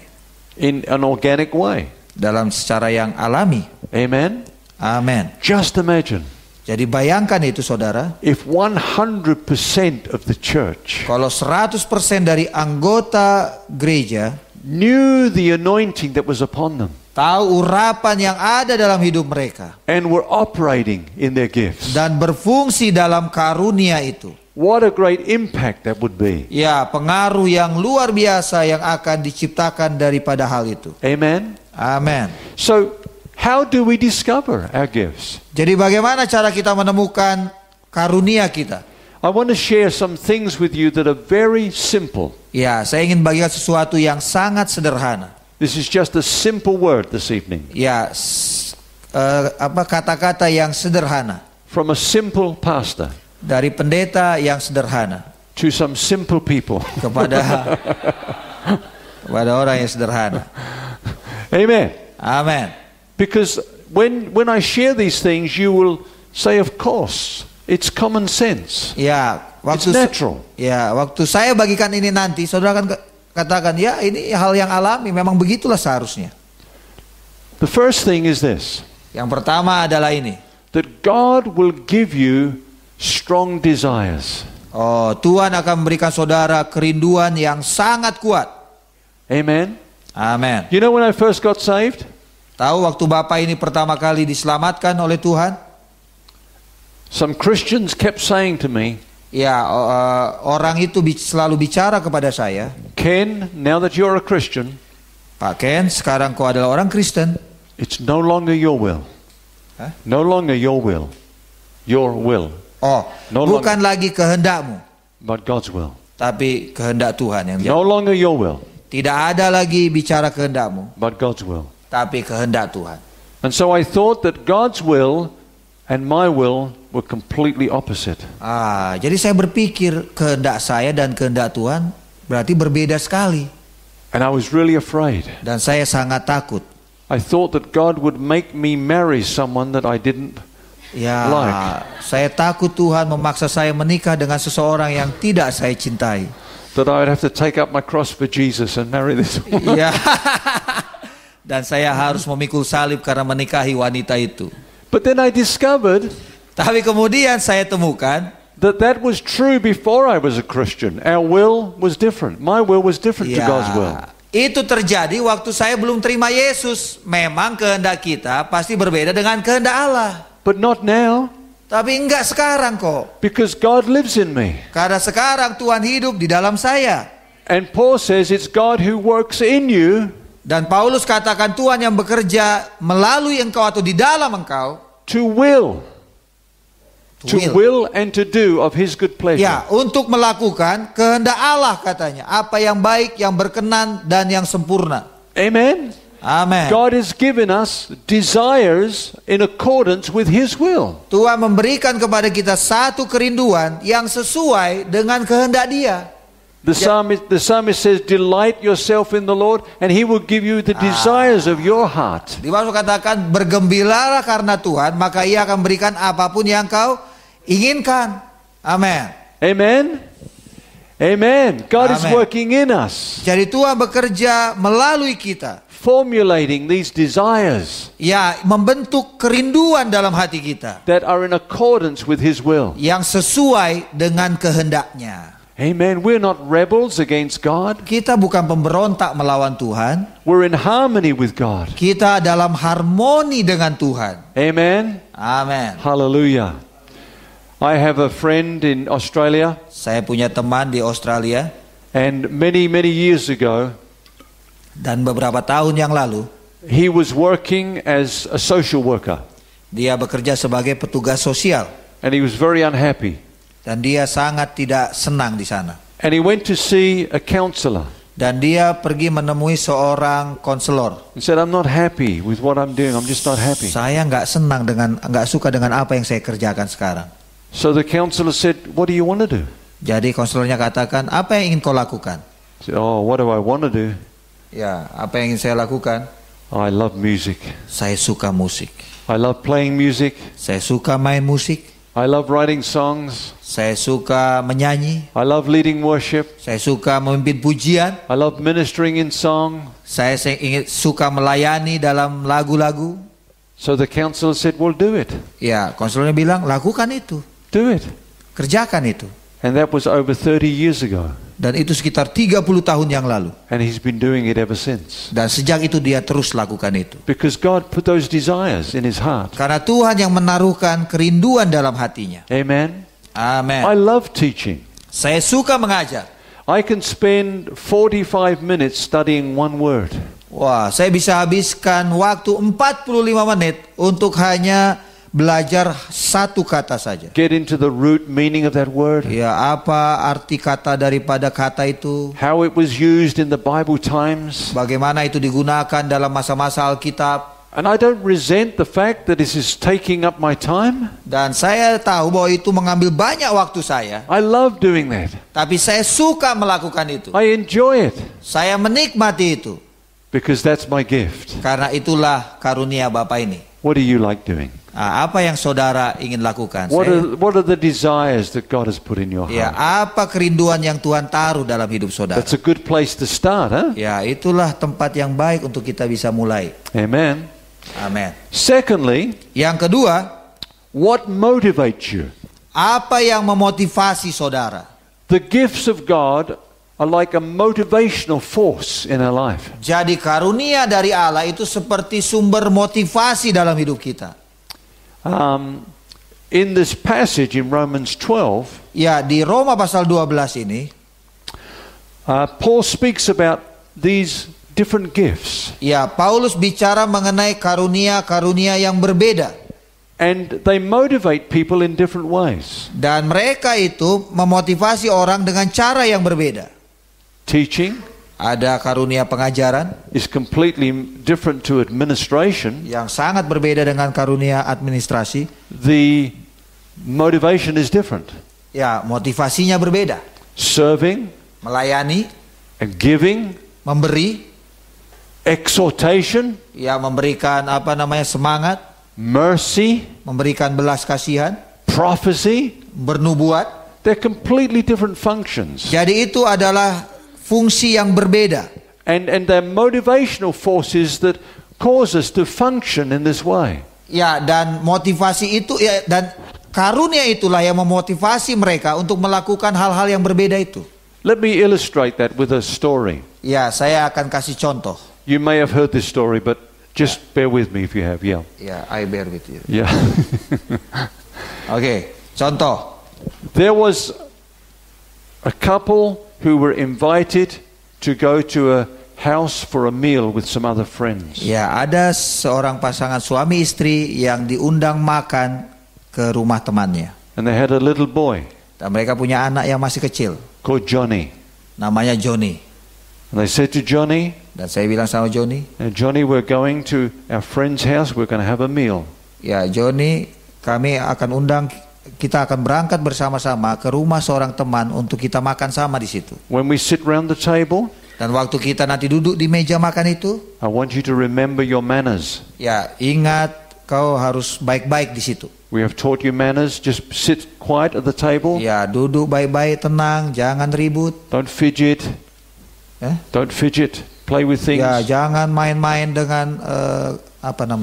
in an organic way. dalam secara yang alami. Amen? Amin. Just imagine Jadi bayangkan itu saudara, if 100% of the church kalau 100% dari anggota gereja knew the anointing that was upon them tahu urapan yang ada dalam hidup mereka and were operating in their gifts. dan berfungsi dalam karunia itu. What a great impact that would be. Ya, pengaruh yang luar biasa yang akan diciptakan daripada hal itu. Amen? Amin. So, how do we discover our gifts? Jadi bagaimana cara kita menemukan karunia kita? I want to share some things with you that are very simple. Ya, saya ingin bagikan sesuatu yang sangat sederhana. This is just a simple word this evening. Ya, kata-kata yang sederhana From a simple pastor dari pendeta yang sederhana to some simple people. kepada orang yang sederhana. Amen. Amin. Because when I share these things, you will say, of course, it's common sense. Ya, It's natural. Ya, waktu saya bagikan ini nanti, saudara akan katakan, ya ini hal yang alami, memang begitulah seharusnya. The first thing is this, Yang pertama adalah ini. that God will give you strong desires. Oh, Tuhan akan memberikan saudara kerinduan yang sangat kuat. Amen. Amin. You know when I first got saved? Tahu waktu Bapak ini pertama kali diselamatkan oleh Tuhan? Some Christians kept saying to me, Ya, orang itu selalu bicara kepada saya, Ken, now that you're a Christian, Pak Ken, sekarang kau adalah orang Kristen. it's no longer your will. Huh? No longer your will. Your will. Oh, No bukan lagi kehendakmu, But God's will. tapi kehendak Tuhan yang No longer your will. Tidak ada lagi bicara kehendakmu, But God's will. tapi kehendak Tuhan. And so I thought that God's will and my will were completely opposite. Jadi saya berpikir kehendak saya dan kehendak Tuhan berarti berbeda sekali. And I was really afraid. Dan saya sangat takut. I thought that God would make me marry someone that I didn't Ya, like. saya takut Tuhan memaksa saya menikah dengan seseorang yang tidak saya cintai. That I would have to take up my cross for Jesus and marry this woman. Ya. Dan saya harus memikul salib karena menikahi wanita itu. But then I discovered Tapi kemudian saya temukan that was true before I was a Christian. Our will was different. My will was different to God's will. Itu terjadi waktu saya belum terima Yesus. Memang kehendak kita pasti berbeda dengan kehendak Allah. But not now, Tapi enggak sekarang kok. because God lives in me. Karena sekarang Tuhan hidup di dalam saya. And Paul says it's God who works in you Dan Paulus katakan Tuhan yang bekerja melalui engkau atau di dalam engkau. to will and to do of His good pleasure. Ya, untuk melakukan kehendak Allah katanya. Apa yang baik, yang berkenan, dan yang sempurna. Amen. Amin. God has given us desires in accordance with His will. Tuhan memberikan kepada kita satu kerinduan yang sesuai dengan kehendak Dia. The psalmist says, "Delight yourself in the Lord, and He will give you the desires of your heart." Di mana katakan bergembiralah karena Tuhan, maka Ia akan berikan apapun yang kau inginkan. Amin. Amen. Amen. God is Amen. working in us, Jadi Tuhan bekerja melalui kita. formulating these desires Ya, membentuk kerinduan dalam hati kita that are in accordance with His will. yang sesuai dengan kehendaknya. Amen. We're not rebels against God. Kita bukan pemberontak melawan Tuhan. We're in harmony with God. Kita dalam harmoni dengan Tuhan. Amen. Amin. Hallelujah. I have a friend in Australia, Saya punya teman di Australia, and many years ago, dan beberapa tahun yang lalu he was working as a social worker, dia bekerja sebagai petugas sosial, and he was very unhappy. dan dia sangat tidak senang di sana. And he went to see a counselor. Dan dia pergi menemui seorang konselor. He said, "I'm not happy with what I'm doing. I'm just not happy." Saya nggak suka dengan apa yang saya kerjakan sekarang. So the counselor said, "What do you want to do?" Jadi konselornya katakan, apa yang ingin kau lakukan? He said, "Oh, what do I want to do? Ya, apa yang ingin saya lakukan? I love music. Saya suka musik. I love playing music. Saya suka main musik. I love writing songs. Saya suka menyanyi. I love leading worship. Saya suka memimpin pujian. I love ministering in song." Saya suka melayani dalam lagu-lagu. So the counselor said, "Well, do it. Ya, konselornya bilang, lakukan itu. Do it." Kerjakan itu. And that was over 30 years ago. Dan itu sekitar 30 tahun yang lalu. And he's been doing it ever since. Dan sejak itu dia terus lakukan itu. Because God put those desires in his heart. Karena Tuhan yang menaruhkan kerinduan dalam hatinya. Amen. Amin. I love teaching. Saya suka mengajar. I can spend 45 minutes studying one word. Wah, saya bisa habiskan waktu 45 menit untuk hanya belajar satu kata saja. Get into the root meaning of that word. Ya, apa arti kata daripada kata itu? How it was used in the Bible times. Bagaimana itu digunakan dalam masa-masa Alkitab? And I don't resent the fact that this is taking up my time. Dan saya tahu bahwa itu mengambil banyak waktu saya. I love doing that. Tapi saya suka melakukan itu. I enjoy it. Saya menikmati itu. Because that's my gift. Karena itulah karunia Bapa ini. What do you like doing? Apa yang saudara ingin lakukan? What are the desires that God has put in your Ya, heart? apa kerinduan yang Tuhan taruh dalam hidup saudara? That's a good place to start, huh? Ya, itulah tempat yang baik untuk kita bisa mulai. Amen. Amin. Secondly, Yang kedua, what motivates you? apa yang memotivasi saudara? The gifts of God are like a motivational force in our life. Jadi karunia dari Allah itu seperti sumber motivasi dalam hidup kita. In this passage in Romans 12, Ya, di Roma pasal 12 ini, Paul speaks about these different gifts. ya, Paulus bicara mengenai karunia-karunia yang berbeda. And they motivate people in different ways. Dan mereka itu memotivasi orang dengan cara yang berbeda. Teaching Ada karunia pengajaran is completely different to administration. yang sangat berbeda dengan karunia administrasi. The motivation is different. Ya, motivasinya berbeda. Serving Melayani, and giving memberi, exhortation, ya memberikan semangat, mercy, memberikan belas kasihan, prophecy. bernubuat. They're completely different functions. Jadi itu adalah fungsi yang berbeda. And they're motivational forces that cause us to function in this way. Ya, dan motivasi itu ya, dan karunia itulah yang memotivasi mereka untuk melakukan hal-hal yang berbeda itu. Let me illustrate that with a story. Ya, saya akan kasih contoh. You may have heard this story, but just bear with me if you have. Yeah. Ya, I bear with you. Yeah. Oke, contoh. There was a couple who were invited to go to a house for a meal with some other friends. Ya, ada seorang pasangan suami istri yang diundang makan ke rumah temannya. And they had a little boy Dan mereka punya anak yang masih kecil, called Johnny. namanya Johnny. And they said to Johnny, Dan saya bilang sama Johnny, Johnny, we're going to our friend's house. We're going to have a meal. ya Johnny, kami akan undang, kita akan berangkat bersama-sama ke rumah seorang teman untuk kita makan sama di situ. When we sit round the table, Dan waktu kita nanti duduk di meja makan itu, I want you to remember your manners. ya ingat kau harus baik-baik di situ. We have taught you manners. Just sit quiet at the table. Ya duduk baik-baik, tenang, jangan ribut. Don't fidget. Don't fidget. Play with things. Ya jangan main-main dengan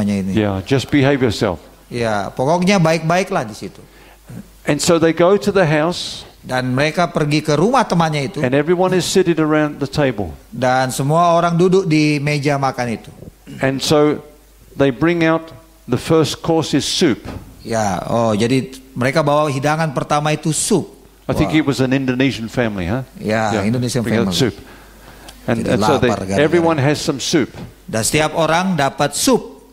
ini. Yeah, just behave yourself. Ya pokoknya baik-baiklah di situ. And so they go to the house. Dan mereka pergi ke rumah temannya itu. And everyone is sitting around the table. Dan semua orang duduk di meja makan itu. And so they bring out the first course is soup. Ya, jadi mereka bawa hidangan pertama itu sup. I think it was an Indonesian family, huh? Ya, Indonesian bring out family. soup. And so everyone has some soup. Dan setiap orang dapat sup.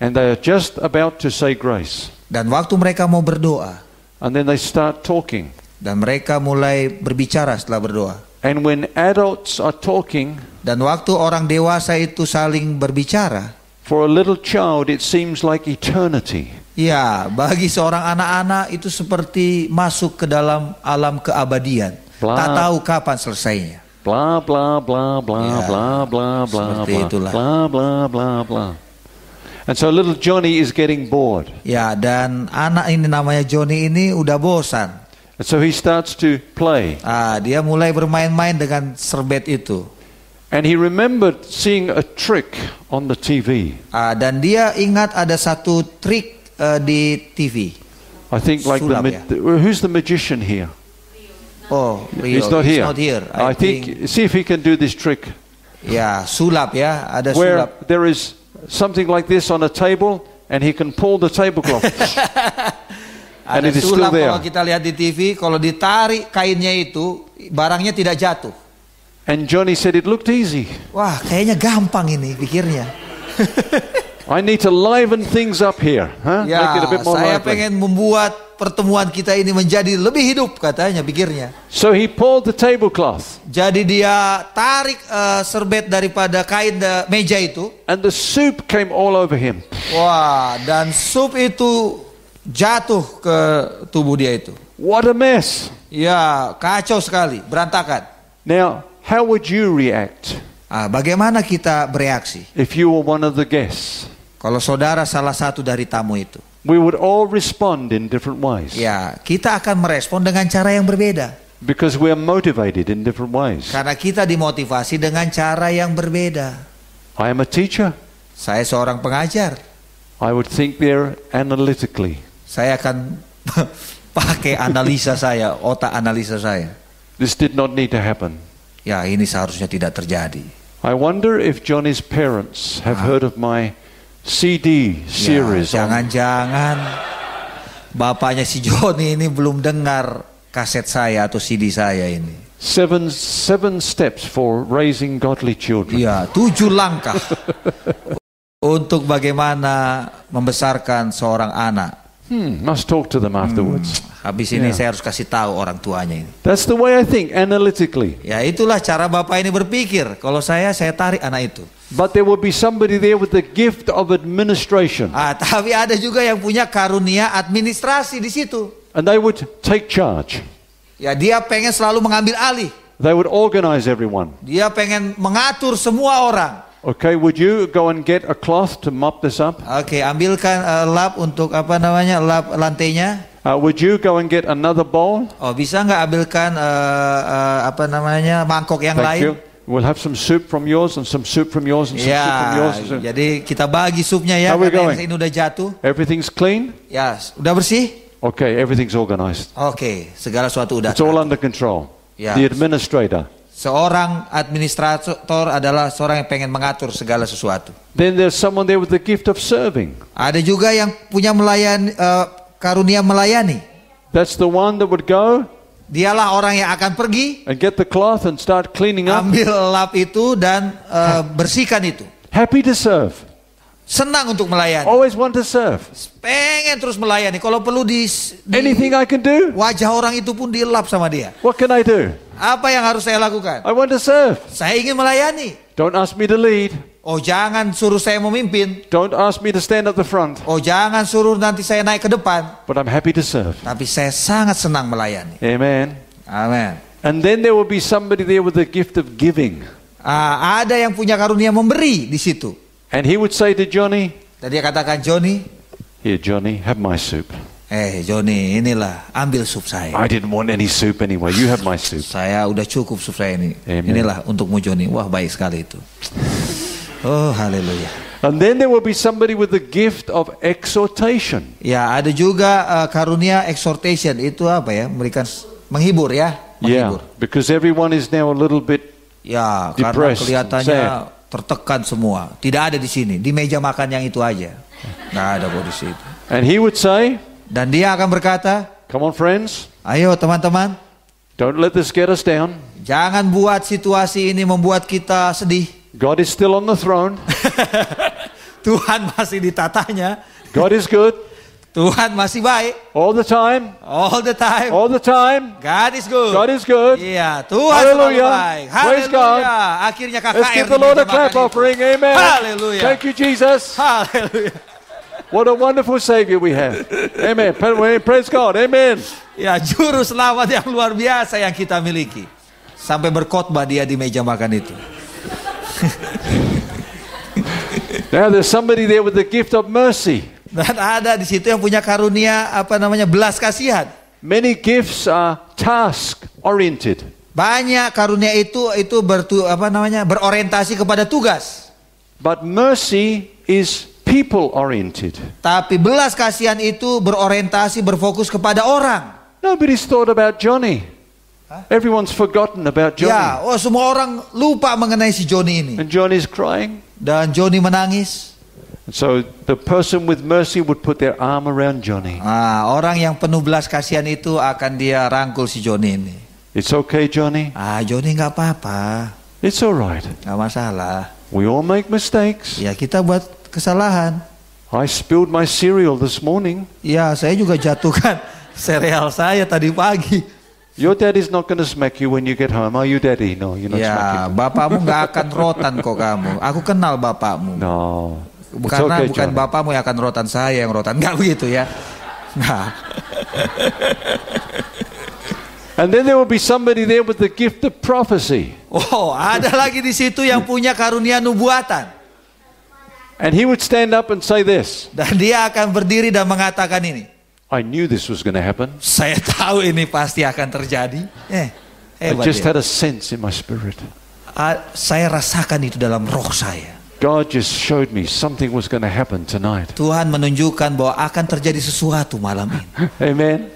And they are just about to say grace. Dan waktu mereka mau berdoa. And then they start talking. Dan mereka mulai berbicara setelah berdoa. And when adults are talking, dan waktu orang dewasa itu saling berbicara, for a little child it seems like eternity. Ya, bagi seorang anak-anak itu seperti masuk ke dalam alam keabadian. Blah. Tak tahu kapan selesainya. Blah blah blah blah Ya, blah blah blah seperti blah itulah. blah blah blah blah. And so little Johnny is getting bored. Ya, dan anak ini namanya Johnny ini udah bosan. And so he starts to play. Dia mulai bermain-main dengan serbet itu. And he remembered seeing a trick on the TV. Dan dia ingat ada satu trik di TV. I think like Sulap, who's the magician here? Oh, Rio. He's not here. Not here. I think see if he can do this trick. Ya, sulap ya, ada Where sulap. there is something like this on a table and he can pull the tablecloth. And Ada it is still sulap there. kalau kita lihat di TV, kalau ditarik kainnya itu, barangnya tidak jatuh. And Johnny said it looked easy. Wah, kayaknya gampang ini pikirnya. I need to liven things up here, huh? Ya, Make it a bit more saya lively. pengen membuat pertemuan kita ini menjadi lebih hidup, katanya pikirnya. So he pulled the tablecloth. Jadi dia tarik serbet daripada kain meja itu. And the soup came all over him. Wah, dan sup itu jatuh ke tubuh dia itu. What a mess. Ya, kacau sekali, berantakan. Now, how would you react Bagaimana kita bereaksi? if you were one of the guests? Kalau saudara salah satu dari tamu itu. We would all respond in different ways. Ya, kita akan merespon dengan cara yang berbeda. Because we are motivated in different ways. Karena kita dimotivasi dengan cara yang berbeda. I am a teacher. Saya seorang pengajar. I would think there analytically. Saya akan pakai analisa saya, otak analisa saya. This did not need to happen. Ya, ini seharusnya tidak terjadi. I wonder if Johnny's parents have heard of my CD series. Ya, jangan-jangan bapaknya si Johnny ini belum dengar kaset saya atau CD saya ini. Seven steps for raising godly children. Ya, 7 langkah untuk bagaimana membesarkan seorang anak. Must talk to them afterwards. Habis ini saya harus kasih tahu orang tuanya ini. That's the way I think, analytically. Ya, itulah cara bapak ini berpikir. Kalau saya tarik anak itu. But there will be somebody there with the gift of administration. Tapi ada juga yang punya karunia administrasi di situ. And they would take charge. Ya, dia pengen selalu mengambil alih. They would organize everyone. Dia pengen mengatur semua orang. Okay, would you go and get a cloth to mop this up? Oke, ambilkan lap untuk lap lantainya. Would you go and get another bowl? Oh, bisa nggak ambilkan mangkok yang Thank lain? you. We'll have some soup from yours and some soup from yours and some soup from yours. Ya, jadi kita bagi supnya ya, How we karena going? yang ini udah jatuh. Everything's clean? Ya, udah bersih? Okay, everything's organized. Oke, segala sesuatu udah. It's all under control. Yeah. The administrator. Seorang administrator adalah seorang yang pengen mengatur segala sesuatu. Then there's someone there with the gift of serving. Ada juga yang punya karunia melayani. That's the one that would go Dialah orang yang akan pergi, and get the cloth and start cleaning up. ambil lap itu dan bersihkan itu. Happy to serve. Senang untuk melayani. Always want to serve. Pengen terus melayani. Kalau perlu Anything I can do? wajah orang itu pun dilap sama dia. What can I do? Apa yang harus saya lakukan? I want to serve. Saya ingin melayani. Don't ask me to lead. Oh, jangan suruh saya memimpin. Don't ask me to stand at the front. Oh, jangan suruh nanti saya naik ke depan. But I'm happy to serve. Tapi saya sangat senang melayani. Amen. Amin. And then there will be somebody there with the gift of giving. Ada yang punya karunia memberi di situ. And he would say to Johnny, Dan dia katakan, Johnny, here Johnny, have my soup. Johnny, inilah, ambil sup saya. I didn't want any soup anyway. You have my soup. Saya udah cukup sup saya ini. Amen. Inilah untukmu Johnny. Wah, baik sekali itu. Oh, haleluya. And then there will be somebody with the gift of exhortation. Ya, ada juga karunia exhortation. Itu apa ya? Menghibur ya. Yeah, Menghibur. because everyone is now a little bit Ya, karena depressed, kelihatannya sad. tertekan semua. Tidak ada di sini. Di meja makan yang itu aja. Nggak ada kok di situ. And he would say, Dan dia akan berkata, come on friends, ayo teman-teman, don't let this get us down. jangan buat situasi ini membuat kita sedih. God is still on the throne. Tuhan masih ditatanya. God is good Tuhan masih baik. all the time. All the time. All the time. God is good. God is good. Iya, Tuhan selalu Hallelujah. baik. Praise God. Haleluya. Akhirnya KKR Let's give di the Lord meja a clap makan itu. offering. Amen. Haleluya. Thank you, Jesus. Haleluya. What a wonderful Savior we have. Amen. Praise God. Amen. Ya, juru selamat yang luar biasa yang kita miliki. Sampai berkhotbah dia di meja makan itu. Now there's somebody there with the gift of mercy. Dan ada di situ yang punya karunia belas kasihan. Many gifts are task oriented. Banyak karunia itu berorientasi kepada tugas. But mercy is people oriented. Tapi belas kasihan itu berorientasi berfokus kepada orang. Nobody's thought about Johnny. Everyone's forgotten about Johnny. Ya, semua orang lupa mengenai si Johnny ini. And Johnny's crying. Dan Johnny menangis. So the person with mercy would put their arm around Johnny. Orang yang penuh belas kasihan itu akan dia rangkul si Johnny ini. It's okay, Johnny. Johnny nggak apa-apa, It's all right. nggak masalah. We all make mistakes. Ya, kita buat kesalahan. I spilled my cereal this morning. Ya, saya juga jatuhkan sereal saya tadi pagi. Your daddy's not going to smack you when you get home, are you, Daddy? No, you're not Ya, smacking. bapakmu nggak akan rotan kok kamu. Aku kenal bapakmu. No. It's Karena okay, bukan Johnny. bapakmu yang akan rotan, saya yang rotan. Nggak begitu ya. Nah. And then there will be somebody there with the gift of prophecy. Ada lagi di situ yang punya karunia nubuatan. And he would stand up and say this. Dan dia akan berdiri dan mengatakan ini. I knew this was going to happen. Saya tahu ini pasti akan terjadi. I Hebat just ya. had a sense in my spirit. Saya rasakan itu dalam roh saya. God just showed me something was going to happen tonight. Tuhan menunjukkan bahwa akan terjadi sesuatu malam ini. Amen.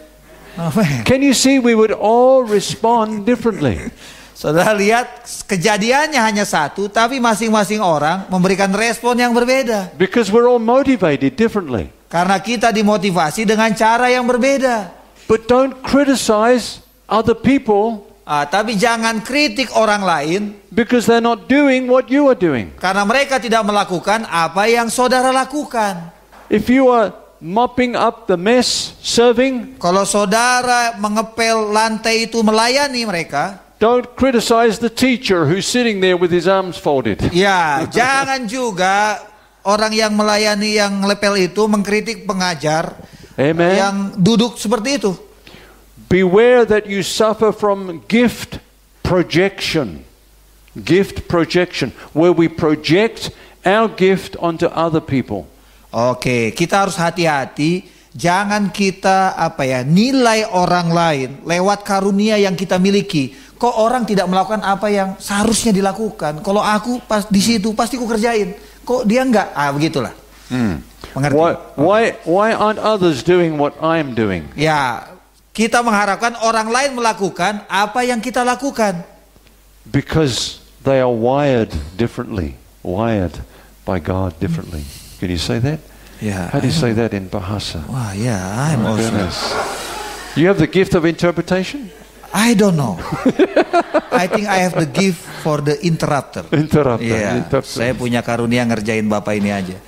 Amen. Can you see we would all respond differently? Saudara lihat, kejadiannya hanya satu, tapi masing-masing orang memberikan respon yang berbeda. Because we're all motivated differently. Karena kita dimotivasi dengan cara yang berbeda. But don't criticize other people Tapi jangan kritik orang lain because they're not doing what you are doing. karena mereka tidak melakukan apa yang saudara lakukan. If you are mopping up the mess, serving, Kalau saudara mengepel lantai itu melayani mereka, don't criticize the teacher who's sitting there with his arms folded. ya jangan juga orang yang melayani yang lepel itu mengkritik pengajar Amen. yang duduk seperti itu. Beware that you suffer from gift projection, gift projection, where we project our gift onto other people. Oke, kita harus hati-hati. Jangan kita nilai orang lain lewat karunia yang kita miliki. Kok orang tidak melakukan apa yang seharusnya dilakukan? Kalau aku pas di situ pasti ku kerjain. Kok dia enggak? Begitulah. Mengerti? Why aren't others doing what I'm doing? Ya, kita mengharapkan orang lain melakukan apa yang kita lakukan. Because they are wired differently, wired by God differently. Can you say that? Yeah. How do you say that in Bahasa? Wah, ya, I'm also. Goodness. You have the gift of interpretation? I don't know. I think I have the gift for the interrupter. Interrupter. Yeah. Saya punya karunia ngerjain Bapak ini aja.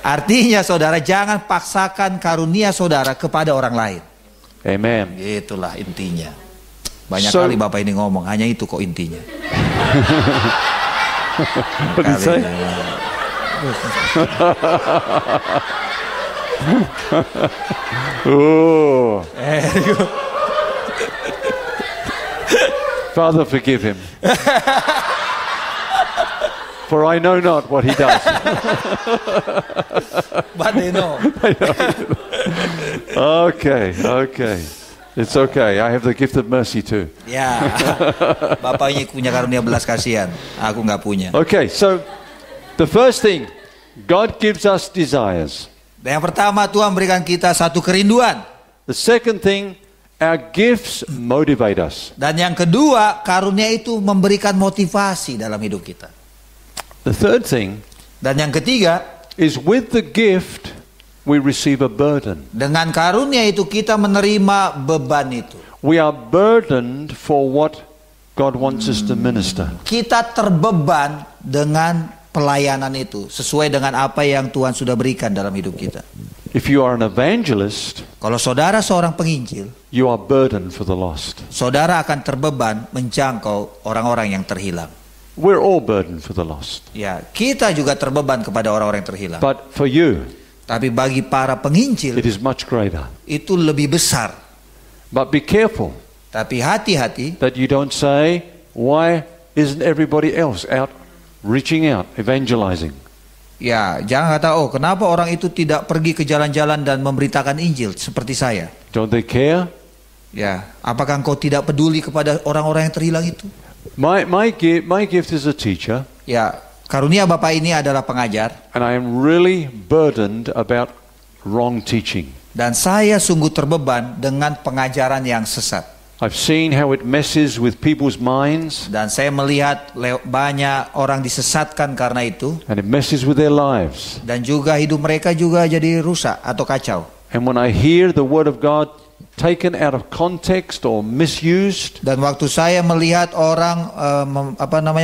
Artinya saudara, jangan paksakan karunia saudara kepada orang lain. Amen. Itulah intinya. Banyak kali Bapak ini ngomong, hanya itu kok intinya. What did you say? Oh. Father, forgive him. For I know not what he does. But they know. Okay. It's okay. I have the gift of mercy too. Ya, Bapak ini punya karunia belas kasihan. Aku nggak punya. Okay, so the first thing, God gives us desires. Dan yang pertama, Tuhan berikan kita satu kerinduan. The second thing, our gifts motivate us. Dan yang kedua, karunia itu memberikan motivasi dalam hidup kita. The third thing, dan yang ketiga, is with the gift we receive a burden. Dengan karunia itu kita menerima beban itu. We are burdened for what God wants us to minister. Kita terbeban dengan pelayanan itu sesuai dengan apa yang Tuhan sudah berikan dalam hidup kita. If you are an evangelist, kalau saudara seorang penginjil, you are burdened for the lost. Saudara akan terbeban menjangkau orang-orang yang terhilang. We're all burdened for the lost. Ya, kita juga terbeban kepada orang-orang yang terhilang. But for you, tapi bagi para penginjil, it is much greater. Itu lebih besar. But be careful. Tapi hati-hati. That you don't say, why isn't everybody else out reaching out, evangelizing? Ya, jangan kata, kenapa orang itu tidak pergi ke jalan-jalan dan memberitakan Injil seperti saya? Don't they care? Ya, apakah engkau tidak peduli kepada orang-orang yang terhilang itu? My gift is a teacher. Ya, karunia Bapak ini adalah pengajar. And I am really burdened about wrong teaching. Dan saya sungguh terbeban dengan pengajaran yang sesat. I've seen how it messes with people's minds. Dan saya melihat banyak orang disesatkan karena itu. And it messes with their lives. Dan juga hidup mereka juga jadi rusak atau kacau. And when I hear the word of God taken out of context or misused, dan waktu saya melihat orang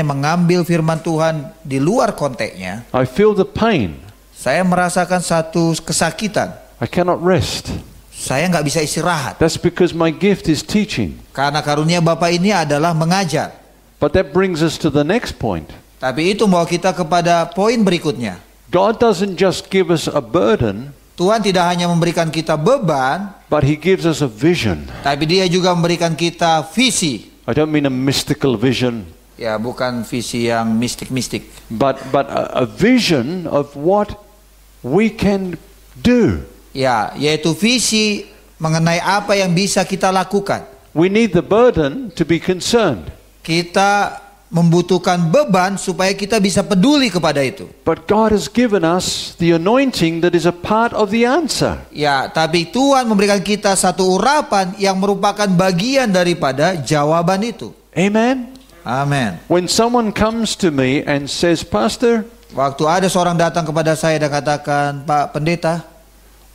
mengambil firman Tuhan di luar konteksnya, I feel the pain. Saya merasakan satu kesakitan. I cannot rest. Saya nggak bisa istirahat. That's because my gift is teaching. Karena karunia Bapak ini adalah mengajar. But that brings us to the next point. Tapi itu membawa kita kepada poin berikutnya. God doesn't just give us a burden. Tuhan tidak hanya memberikan kita beban, but He gives us a vision. Tapi Dia juga memberikan kita visi. I don't mean a mystical vision. Ya, bukan visi yang mistik-mistik. But a vision of what we can do. Ya, yaitu visi mengenai apa yang bisa kita lakukan. We need the burden to be concerned. Kita membutuhkan beban supaya kita bisa peduli kepada itu. But God has given us the anointing that is a part of the answer. Ya, tapi Tuhan memberikan kita satu urapan yang merupakan bagian daripada jawaban itu. Amen. Amen. When someone comes to me and says, Pastor, waktu ada seorang datang kepada saya dan katakan, Pak Pendeta,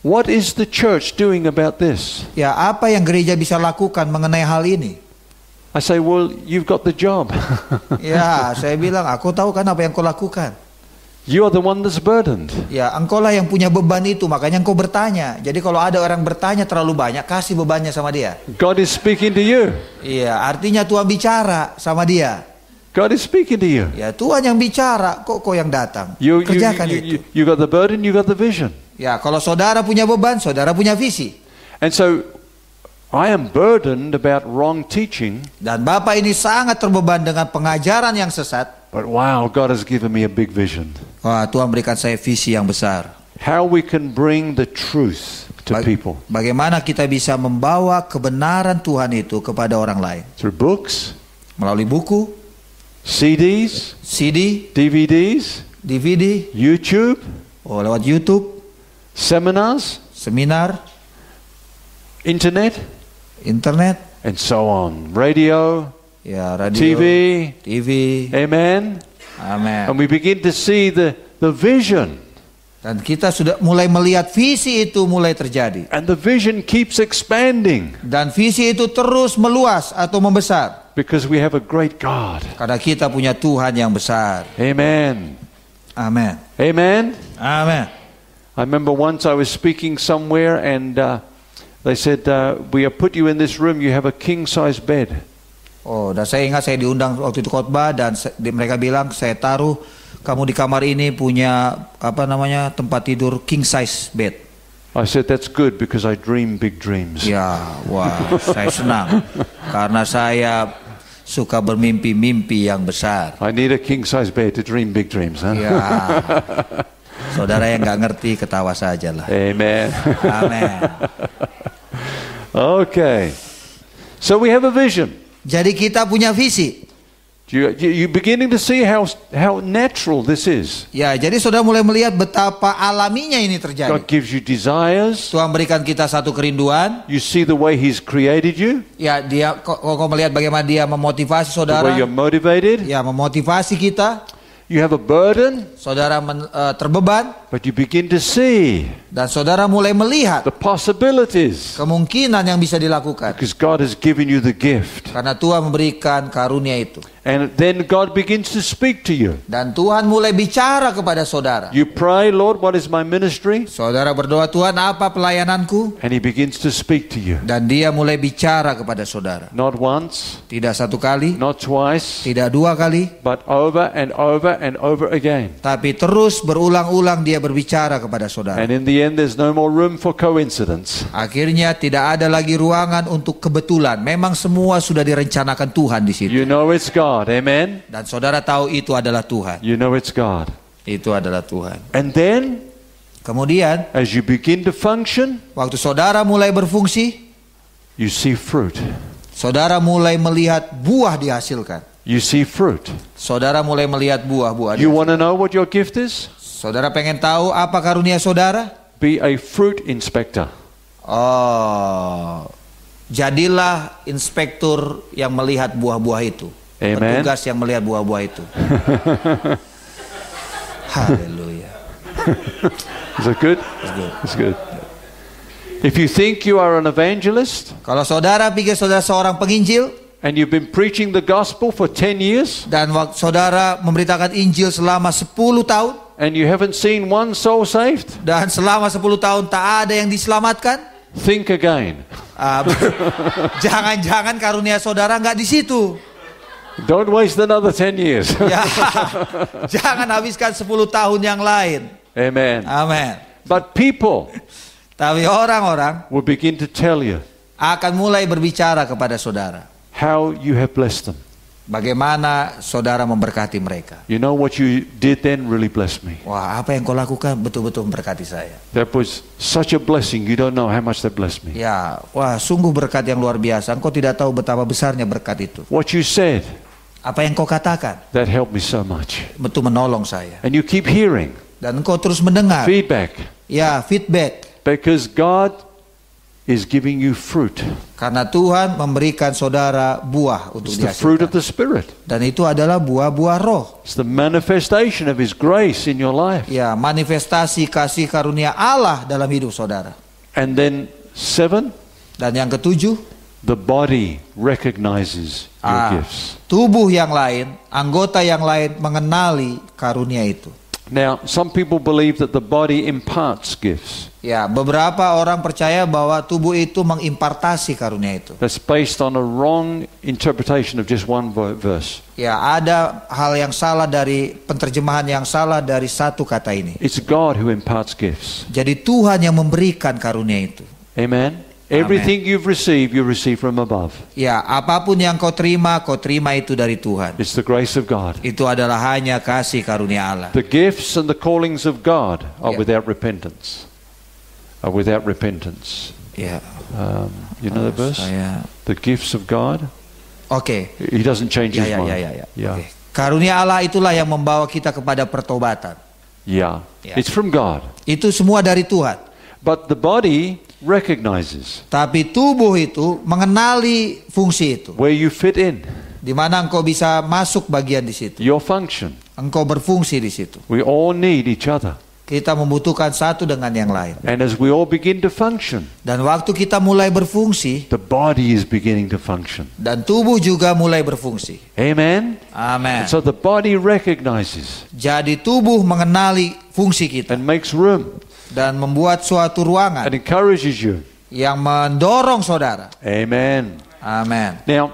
what is the church doing about this? Ya, apa yang gereja bisa lakukan mengenai hal ini? I say, well, you've got the job. Ya, saya bilang, aku tahu kan apa yang kau lakukan. You are the one that's burdened. Ya, engkau lah yang punya beban itu, makanya engkau bertanya. Jadi kalau ada orang bertanya terlalu banyak, kasih bebannya sama dia. God is speaking to you. Iya, artinya Tuhan bicara sama dia. God is speaking to you. Ya, Tuhan yang bicara, kok yang datang. Kerjakan itu. You got the burden, you got the vision. Ya, kalau saudara punya beban, saudara punya visi. And so I am burdened about wrong teaching, Dan Bapak ini sangat terbeban dengan pengajaran yang sesat. but wow, God has given me a big vision. Wah, Tuhan berikan saya visi yang besar. How we can bring the truth to people. Bagaimana kita bisa membawa kebenaran Tuhan itu kepada orang lain. Through books, Melalui buku, CDs, CD, DVDs, DVD, YouTube, lewat YouTube, seminars, seminar, internet, internet, and so on. Radio, ya radio, TV. Amen. Amen. And we begin to see the vision. Dan kita sudah mulai melihat visi itu mulai terjadi. And the vision keeps expanding. Dan visi itu terus meluas atau membesar. Because we have a great God. Karena kita punya Tuhan yang besar. Amen. Amen. Amen. Amen. I remember once I was speaking somewhere and they said, we have put you in this room, you have a king-size bed. Oh, dan saya ingat saya diundang waktu itu khotbah dan mereka bilang saya taruh kamu di kamar ini punya tempat tidur king size bed. I said that's good because I dream big dreams. Ya, wah, saya senang karena saya suka bermimpi-mimpi yang besar. I need a king-size bed to dream big dreams, huh? Ya, saudara yang nggak ngerti ketawa saja lah. Amen. Amen. Okay. So we have a vision. Jadi kita punya visi. You beginning to see how natural this is. Ya, jadi saudara mulai melihat betapa alaminya ini terjadi. God gives you desires. Tuhan berikan kita satu kerinduan. You see the way He's created you. Ya, kau melihat bagaimana dia memotivasi The saudara. way you're motivated. Ya, memotivasi kita. You have a burden. Saudara terbeban. But you begin to see Dan saudara mulai melihat the possibilities. kemungkinan yang bisa dilakukan. Because God has given you the gift. Karena Tuhan memberikan karunia itu. And then God begins to speak to you. Dan Tuhan mulai bicara kepada saudara. You pray, Lord, what is my ministry? Saudara berdoa, Tuhan apa pelayananku? And He begins to speak to you. Dan dia mulai bicara kepada saudara. Not once, Tidak satu kali, not twice, tidak dua kali, but over and over and over again. tapi terus berulang-ulang dia berbicara kepada saudara. And in the end, there's no more room for coincidence. Akhirnya tidak ada lagi ruangan untuk kebetulan. Memang semua sudah direncanakan Tuhan di situ. You know it's God, amen? Dan saudara tahu itu adalah Tuhan. You know it's God. Itu adalah Tuhan. And then, Kemudian, as you begin to function, waktu saudara mulai berfungsi, you see fruit. saudara mulai melihat buah dihasilkan. You see fruit. Saudara mulai melihat buah-buah. You want to know what your gift is? Saudara pengen tahu apa karunia saudara? Be a fruit inspector. Oh, jadilah inspektur yang melihat buah-buah itu. Amen. Petugas yang melihat buah-buah itu. Haleluya. Is that good? It's good. It's good. If you think you are an evangelist Kalau saudara pikir saudara seorang penginjil and you've been preaching the gospel for 10 years dan waktu saudara memberitakan Injil selama 10 tahun and you haven't seen one soul saved, dan selama 10 tahun tak ada yang diselamatkan, think again. Jangan-jangan karunia saudara nggak di situ. Don't waste another 10 years. Ya, jangan habiskan 10 tahun yang lain. Amen. Amin. But people Tapi orang-orang will begin to tell you akan mulai berbicara kepada saudara. how you have blessed them. Bagaimana saudara memberkati mereka. You know what you did then really blessed me. Wah, apa yang kau lakukan betul-betul memberkati saya. That was such a blessing. You don't know how much that blessed me. Ya, wah, sungguh berkat yang luar biasa. Engkau tidak tahu betapa besarnya berkat itu. What you said, Apa yang kau katakan that helped me so much. betul menolong saya. And you keep hearing Dan engkau terus mendengar. feedback Ya, feedback. because God is giving you fruit. Karena Tuhan memberikan saudara buah untuk It's the fruit of dihasilkan. the Spirit. Dan itu adalah buah-buah roh. It's the manifestation of His grace in your life. Ya, manifestasi kasih karunia Allah dalam hidup saudara. And then 7, Dan yang ketujuh, the body recognizes your gifts. tubuh yang lain, anggota yang lain mengenali karunia itu. Now, some people believe that the body imparts gifts. Ya, beberapa orang percaya bahwa tubuh itu mengimpartasi karunia itu. That's based on a wrong interpretation of just one verse. Ya, ada hal yang salah dari penterjemahan yang salah dari satu kata ini. It's God who imparts gifts. Jadi Tuhan yang memberikan karunia itu. Amen. Everything you've received, you receive from above. Ya, apapun yang kau terima itu dari Tuhan. It's the grace of God. Itu adalah hanya kasih karunia Allah. The gifts and the callings of God are Yeah. without repentance. Are without repentance. Ya. You know the verse? The gifts of God. Oke. He doesn't change his mind. Ya. Yeah. Oke. Karunia Allah itulah yang membawa kita kepada pertobatan. Yeah. Yeah. It's from God. Itu semua dari Tuhan. But the body recognizes Tapi tubuh itu mengenali fungsi itu. where you fit in, Di mana engkau bisa masuk bagian di situ. your function. Engkau berfungsi di situ. We all need each other. Kita membutuhkan satu dengan yang lain. And as we all begin to function, Dan waktu kita mulai berfungsi, the body is beginning to function. dan tubuh juga mulai berfungsi. Amen? Amin. And so the body recognizes Jadi tubuh mengenali fungsi kita and makes room dan membuat suatu and ruangan encourages you. yang mendorong saudara. Amen. Amin. Now,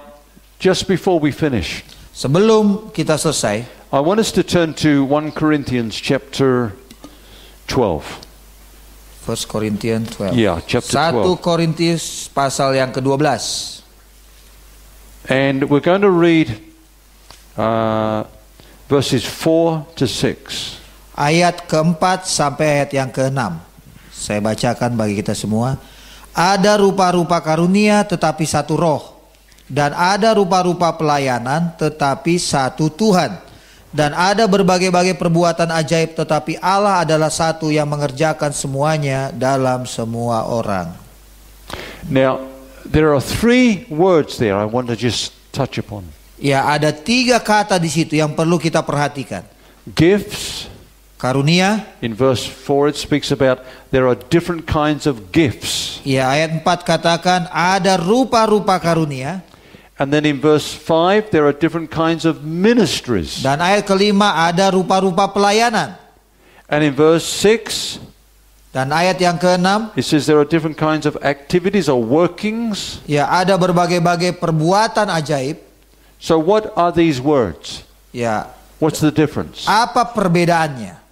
just before we finish, Sebelum kita selesai, I want us to turn to 1 Corinthians chapter 12. 1 Corinthians 12. Yeah, chapter 1 12. Korintus pasal yang ke-12. And we're going to read verses 4 to 6. Ayat keempat sampai ayat yang ke-6. Saya bacakan bagi kita semua. Ada rupa-rupa karunia tetapi satu roh. Dan ada rupa-rupa pelayanan tetapi satu Tuhan. Dan ada berbagai-bagai perbuatan ajaib tetapi Allah adalah satu yang mengerjakan semuanya dalam semua orang. Now, there are 3 words there I want to just touch upon. Ya, ada 3 kata di situ yang perlu kita perhatikan. Gifts. Karunia. In verse 4 it speaks about there are different kinds of gifts. Ya, ayat 4 katakan ada rupa-rupa karunia. And then in verse 5 there are different kinds of ministries. Dan ayat kelima ada rupa-rupa pelayanan. And in verse 6 Dan ayat yang ke-6, it says there are different kinds of activities or workings. ya ada berbagai-bagai perbuatan ajaib. So what are these words? Ya, What's the difference? apa perbedaannya?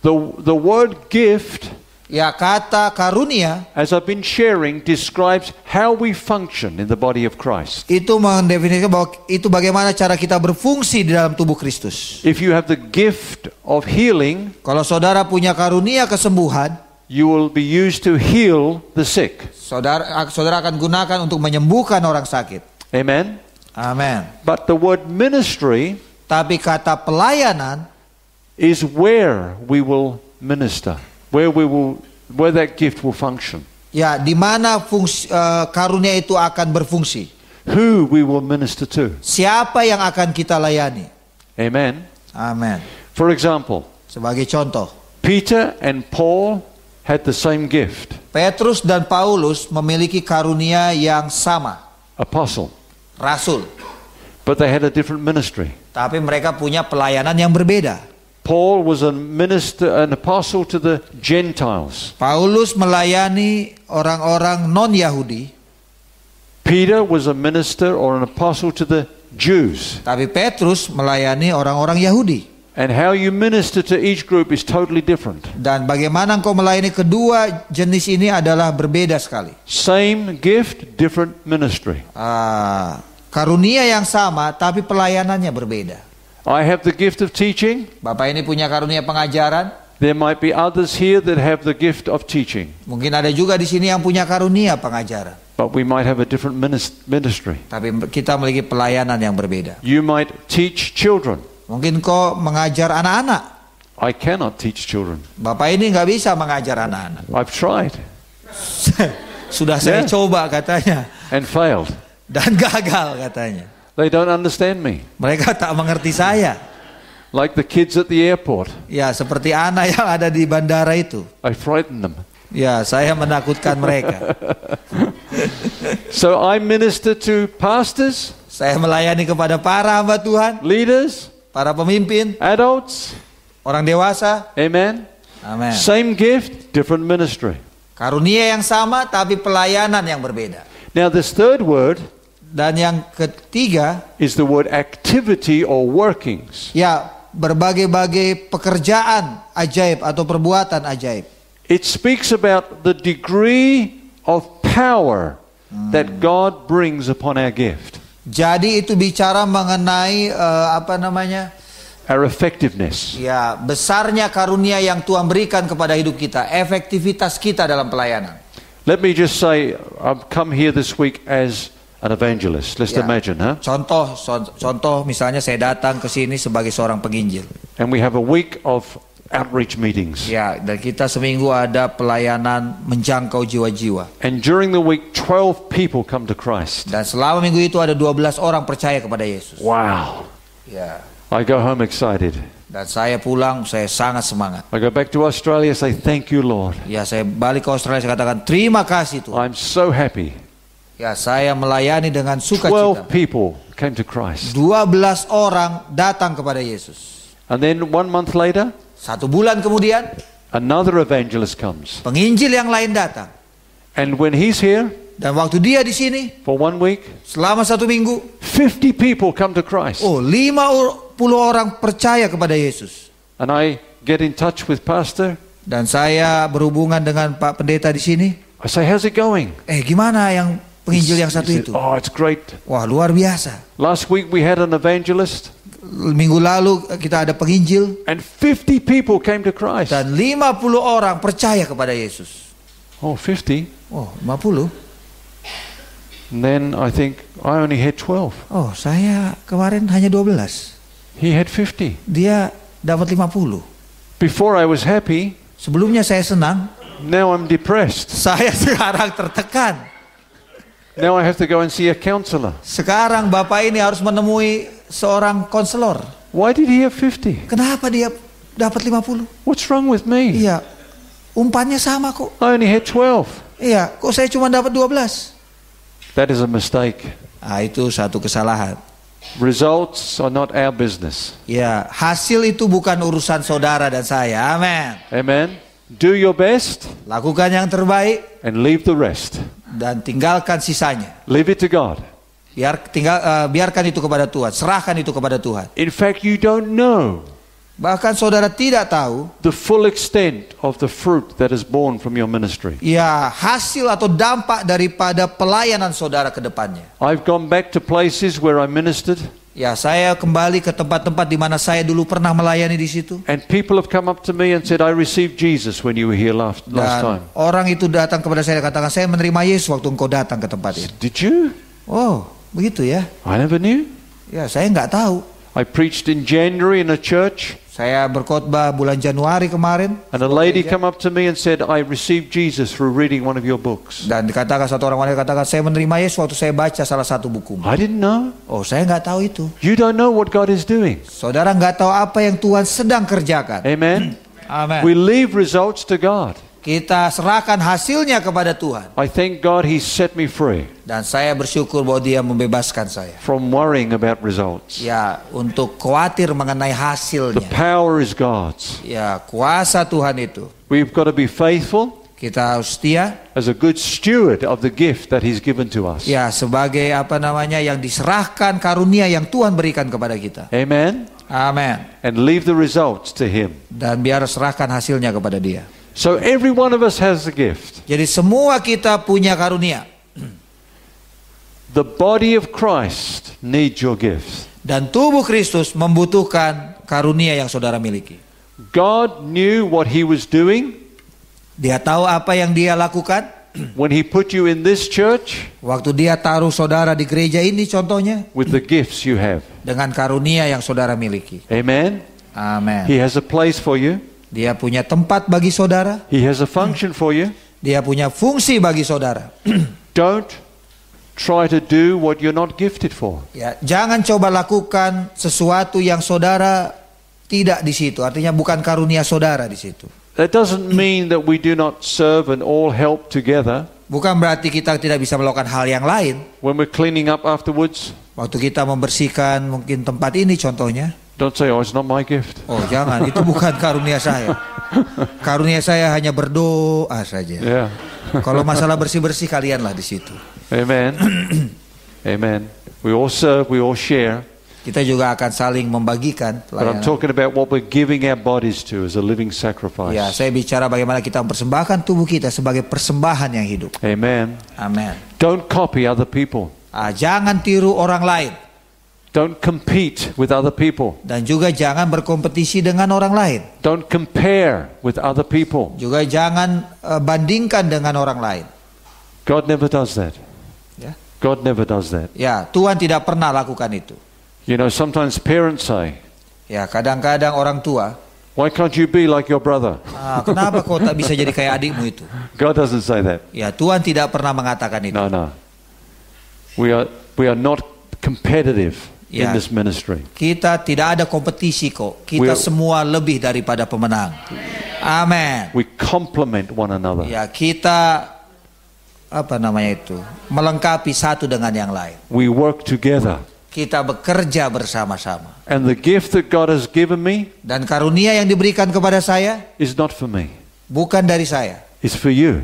The word gift, Ya, kata karunia as I've been sharing, describes how we function in the body of Christ. itu mendefinisikan bahwa itu bagaimana cara kita berfungsi di dalam tubuh Kristus. If you have the gift of healing, Kalau saudara punya karunia kesembuhan, you will be used to heal the sick. saudara akan gunakan untuk menyembuhkan orang sakit. Amen? Amin. But the word ministry Tapi kata pelayanan is where we will minister, where that gift will function, ya di mana karunia itu akan berfungsi. who we will minister to. Siapa yang akan kita layani? Amen? Amin. For example, Sebagai contoh, Peter and Paul had the same gift, Petrus dan Paulus memiliki karunia yang sama, apostle, rasul. but they had a different ministry. Tapi mereka punya pelayanan yang berbeda. Paul was a minister, an apostle to the Gentiles. Paulus melayani orang-orang non-Yahudi, Peter was a minister or an apostle to the Jews. tapi Petrus melayani orang-orang Yahudi. And how you minister to each group is totally different. Dan bagaimana engkau melayani kedua jenis ini adalah berbeda sekali. Same gift, different ministry. Karunia yang sama, tapi pelayanannya berbeda. I have the gift of teaching. Bapak ini punya karunia pengajaran. There might be others here that have the gift of teaching. Mungkin ada juga di sini yang punya karunia pengajaran. But we might have a different ministry. Tapi kita memiliki pelayanan yang berbeda. You might teach children. Mungkin kau mengajar anak-anak. I cannot teach children. Bapak ini nggak bisa mengajar anak-anak. I've tried Sudah saya Yeah. coba katanya. and failed. Dan gagal katanya. They don't understand me. Mereka tak mengerti saya. Like the kids at the airport. Ya, seperti anak yang ada di bandara itu. I frighten them. Ya, saya menakutkan mereka. So I minister to pastors, Saya melayani kepada para hamba Tuhan, leaders, para pemimpin, adults. orang dewasa. Amen. Amin. Same gift, different ministry. Karunia yang sama tapi pelayanan yang berbeda. Now this third word Dan yang ketiga, is the word activity or workings. ya berbagai-bagai pekerjaan ajaib atau perbuatan ajaib. It speaks about the degree of power that God brings upon our gift. Jadi itu bicara mengenai Our effectiveness. ya, besarnya karunia yang Tuhan berikan kepada hidup kita, efektivitas kita dalam pelayanan. Let me just say, I've come here this week as an evangelist. Let's Ya. imagine, huh? Contoh misalnya saya datang ke sini sebagai seorang penginjil. And we have a week of outreach meetings. Ya, dan kita seminggu ada pelayanan menjangkau jiwa-jiwa. And during the week, 12 people come to Christ. Dan selama minggu itu ada 12 orang percaya kepada Yesus. Wow. Ya. I go home excited. Dan saya pulang, saya sangat semangat. I go back to Australia, say, thank you, Lord. Ya, saya balik ke Australia, saya katakan terima kasih Tuhan. I'm so happy. Ya, saya melayani dengan 12 sukacita. people came to Christ. 12 orang datang kepada Yesus. And then 1 month later, 1 bulan kemudian, another evangelist comes. penginjil yang lain datang. And when he's here Dan waktu dia di sini, for 1 week, selama 1 minggu, 50 people come to Christ. 50 orang percaya kepada Yesus. And I get in touch with Pastor. Dan saya berhubungan dengan Pak Pendeta di sini. I say, how's it going? Gimana yang penginjil yang satu He said, itu? oh, it's great. Wah, luar biasa. Last week we had an evangelist Minggu lalu kita ada penginjil. and 50 people came to Christ. Dan 50 orang percaya kepada Yesus. Oh, 50? Oh, 50? And then I think, I only had 12. Oh, saya kemarin hanya 12. He had 50. Dia dapat 50. Before I was happy, Sebelumnya saya senang, now I'm depressed. saya sekarang tertekan. Now I have to go and see a counselor. Sekarang Bapak ini harus menemui seorang konselor. Why did he have 50? Kenapa dia dapat 50? What's wrong with me? Iya, umpannya sama kok. I only had 12. Iya, kok saya cuma dapat 12? That is a mistake. Ah, itu satu kesalahan. Results are not our business. Ya, hasil itu bukan urusan saudara dan saya. Amin. Amen. Do your best Lakukan yang terbaik and leave the rest. dan tinggalkan sisanya. Leave it to God. Biarkan itu kepada Tuhan. Serahkan itu kepada Tuhan. In fact, you don't know Bahkan saudara tidak tahu the full extent of the fruit that is born from your ministry. ya hasil atau dampak daripada pelayanan saudara ke depannya. I've gone back to places where I ministered, Ya, saya kembali ke tempat-tempat di mana saya dulu pernah melayani di situ. and people have come up to me and said, I received Jesus when you were here last time. Dan orang itu datang kepada saya dan katakan, saya menerima Yesus waktu engkau datang ke tempat ini. Did you? Oh, begitu ya? I never knew. Ya, saya nggak tahu. I preached in January in a church, Saya berkhotbah bulan Januari kemarin. and a lady come up to me and said, I received Jesus through reading one of your books. Dan dikatakan satu orang wanita katakan, saya menerima Yesus waktu saya baca salah satu buku. I didn't know. Oh, saya nggak tahu itu. You don't know what God is doing. Saudara nggak tahu apa yang Tuhan sedang kerjakan. Amen. Amin. We leave results to God. Kita serahkan hasilnya kepada Tuhan. I thank God He set me free Dan saya bersyukur bahwa Dia membebaskan saya. from worrying about results. Ya, untuk khawatir mengenai The hasilnya. power is God's. Ya, kuasa Tuhan itu. We've got to be faithful Kita harus setia. as a good steward of the gift that He's given to us. Ya, sebagai yang diserahkan karunia yang Tuhan berikan kepada kita. Amen. Amin. And leave the results to Him. Dan biar serahkan hasilnya kepada Dia. So every one of us has a gift. Jadi semua kita punya karunia. The body of Christ needs your gift. Dan tubuh Kristus membutuhkan karunia yang saudara miliki. God knew what He was doing Dia tahu apa yang Dia lakukan. when He put you in this church Waktu Dia taruh saudara di gereja ini contohnya. with the gifts you have. Dengan karunia yang saudara miliki. Amen. Amin. He has a place for you. Dia punya tempat bagi saudara. He has a function for you. Dia punya fungsi bagi saudara. Don't try to do what you're not gifted for. Ya, jangan coba lakukan sesuatu yang saudara tidak di situ. Artinya bukan karunia saudara di situ. That doesn't mean that we do not serve and all help together. Bukan berarti kita tidak bisa melakukan hal yang lain. When we're cleaning up afterwards, Waktu kita membersihkan mungkin tempat ini contohnya. don't say, oh, it's not my gift. Oh jangan, itu bukan karunia saya. Karunia saya hanya berdoa saja. Yeah. Kalau masalah bersih-bersih kalianlah di situ. Amen. Amen. We all serve, we all share. Kita juga akan saling membagikan But I'm pelayanan. talking about what we're giving our bodies to as a living sacrifice. Ya, saya bicara bagaimana kita mempersembahkan tubuh kita sebagai persembahan yang hidup. Amen. Amin. Don't copy other people. Jangan tiru orang lain. Don't compete with other people. Dan juga jangan berkompetisi dengan orang lain. Don't compare with other people. Juga jangan bandingkan dengan orang lain. God never does that. Ya. God never does that. Ya, Tuhan tidak pernah lakukan itu. You know, sometimes parents say, Ya, kadang-kadang orang tua, why can't you be like your brother? kenapa kau tak bisa jadi kayak adikmu itu? God doesn't say that. Ya, Tuhan tidak pernah mengatakan itu. No, no. We are not competitive in Yeah. this ministry. Kita tidak ada kompetisi kok. Kita semua lebih daripada pemenang. Amin. We complement one another. Ya, kita melengkapi satu dengan yang lain. We work together. Kita bekerja bersama-sama. And the gift that God has given me Dan karunia yang diberikan kepada saya is not for me. bukan dari saya, It's for you.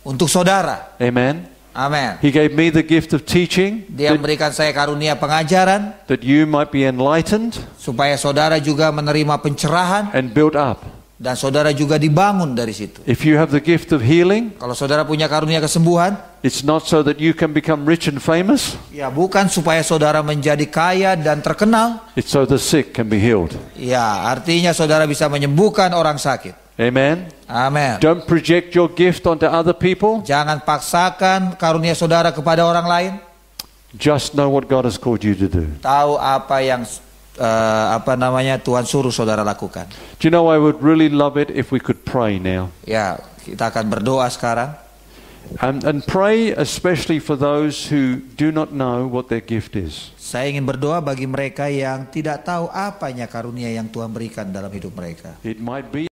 untuk saudara. Amen. Amin. He gave me the gift of teaching Dia memberikan saya karunia pengajaran that you might be enlightened supaya saudara juga menerima pencerahan and built up. dan saudara juga dibangun dari situ. If you have the gift of healing, Kalau saudara punya karunia kesembuhan, it's not so that you can become rich and famous. ya bukan supaya saudara menjadi kaya dan terkenal. It's so the sick can be healed. Ya, artinya saudara bisa menyembuhkan orang sakit. Amen. Amin. Don't project your gift onto other people. Jangan paksakan karunia saudara kepada orang lain. Just know what God has called you to do. Tahu apa yang Tuhan suruh saudara lakukan. Do you know, I would really love it if we could pray now. Ya, kita akan berdoa sekarang. And pray especially for those who do not know what their gift is. Saya ingin berdoa bagi mereka yang tidak tahu apanya karunia yang Tuhan berikan dalam hidup mereka. It might be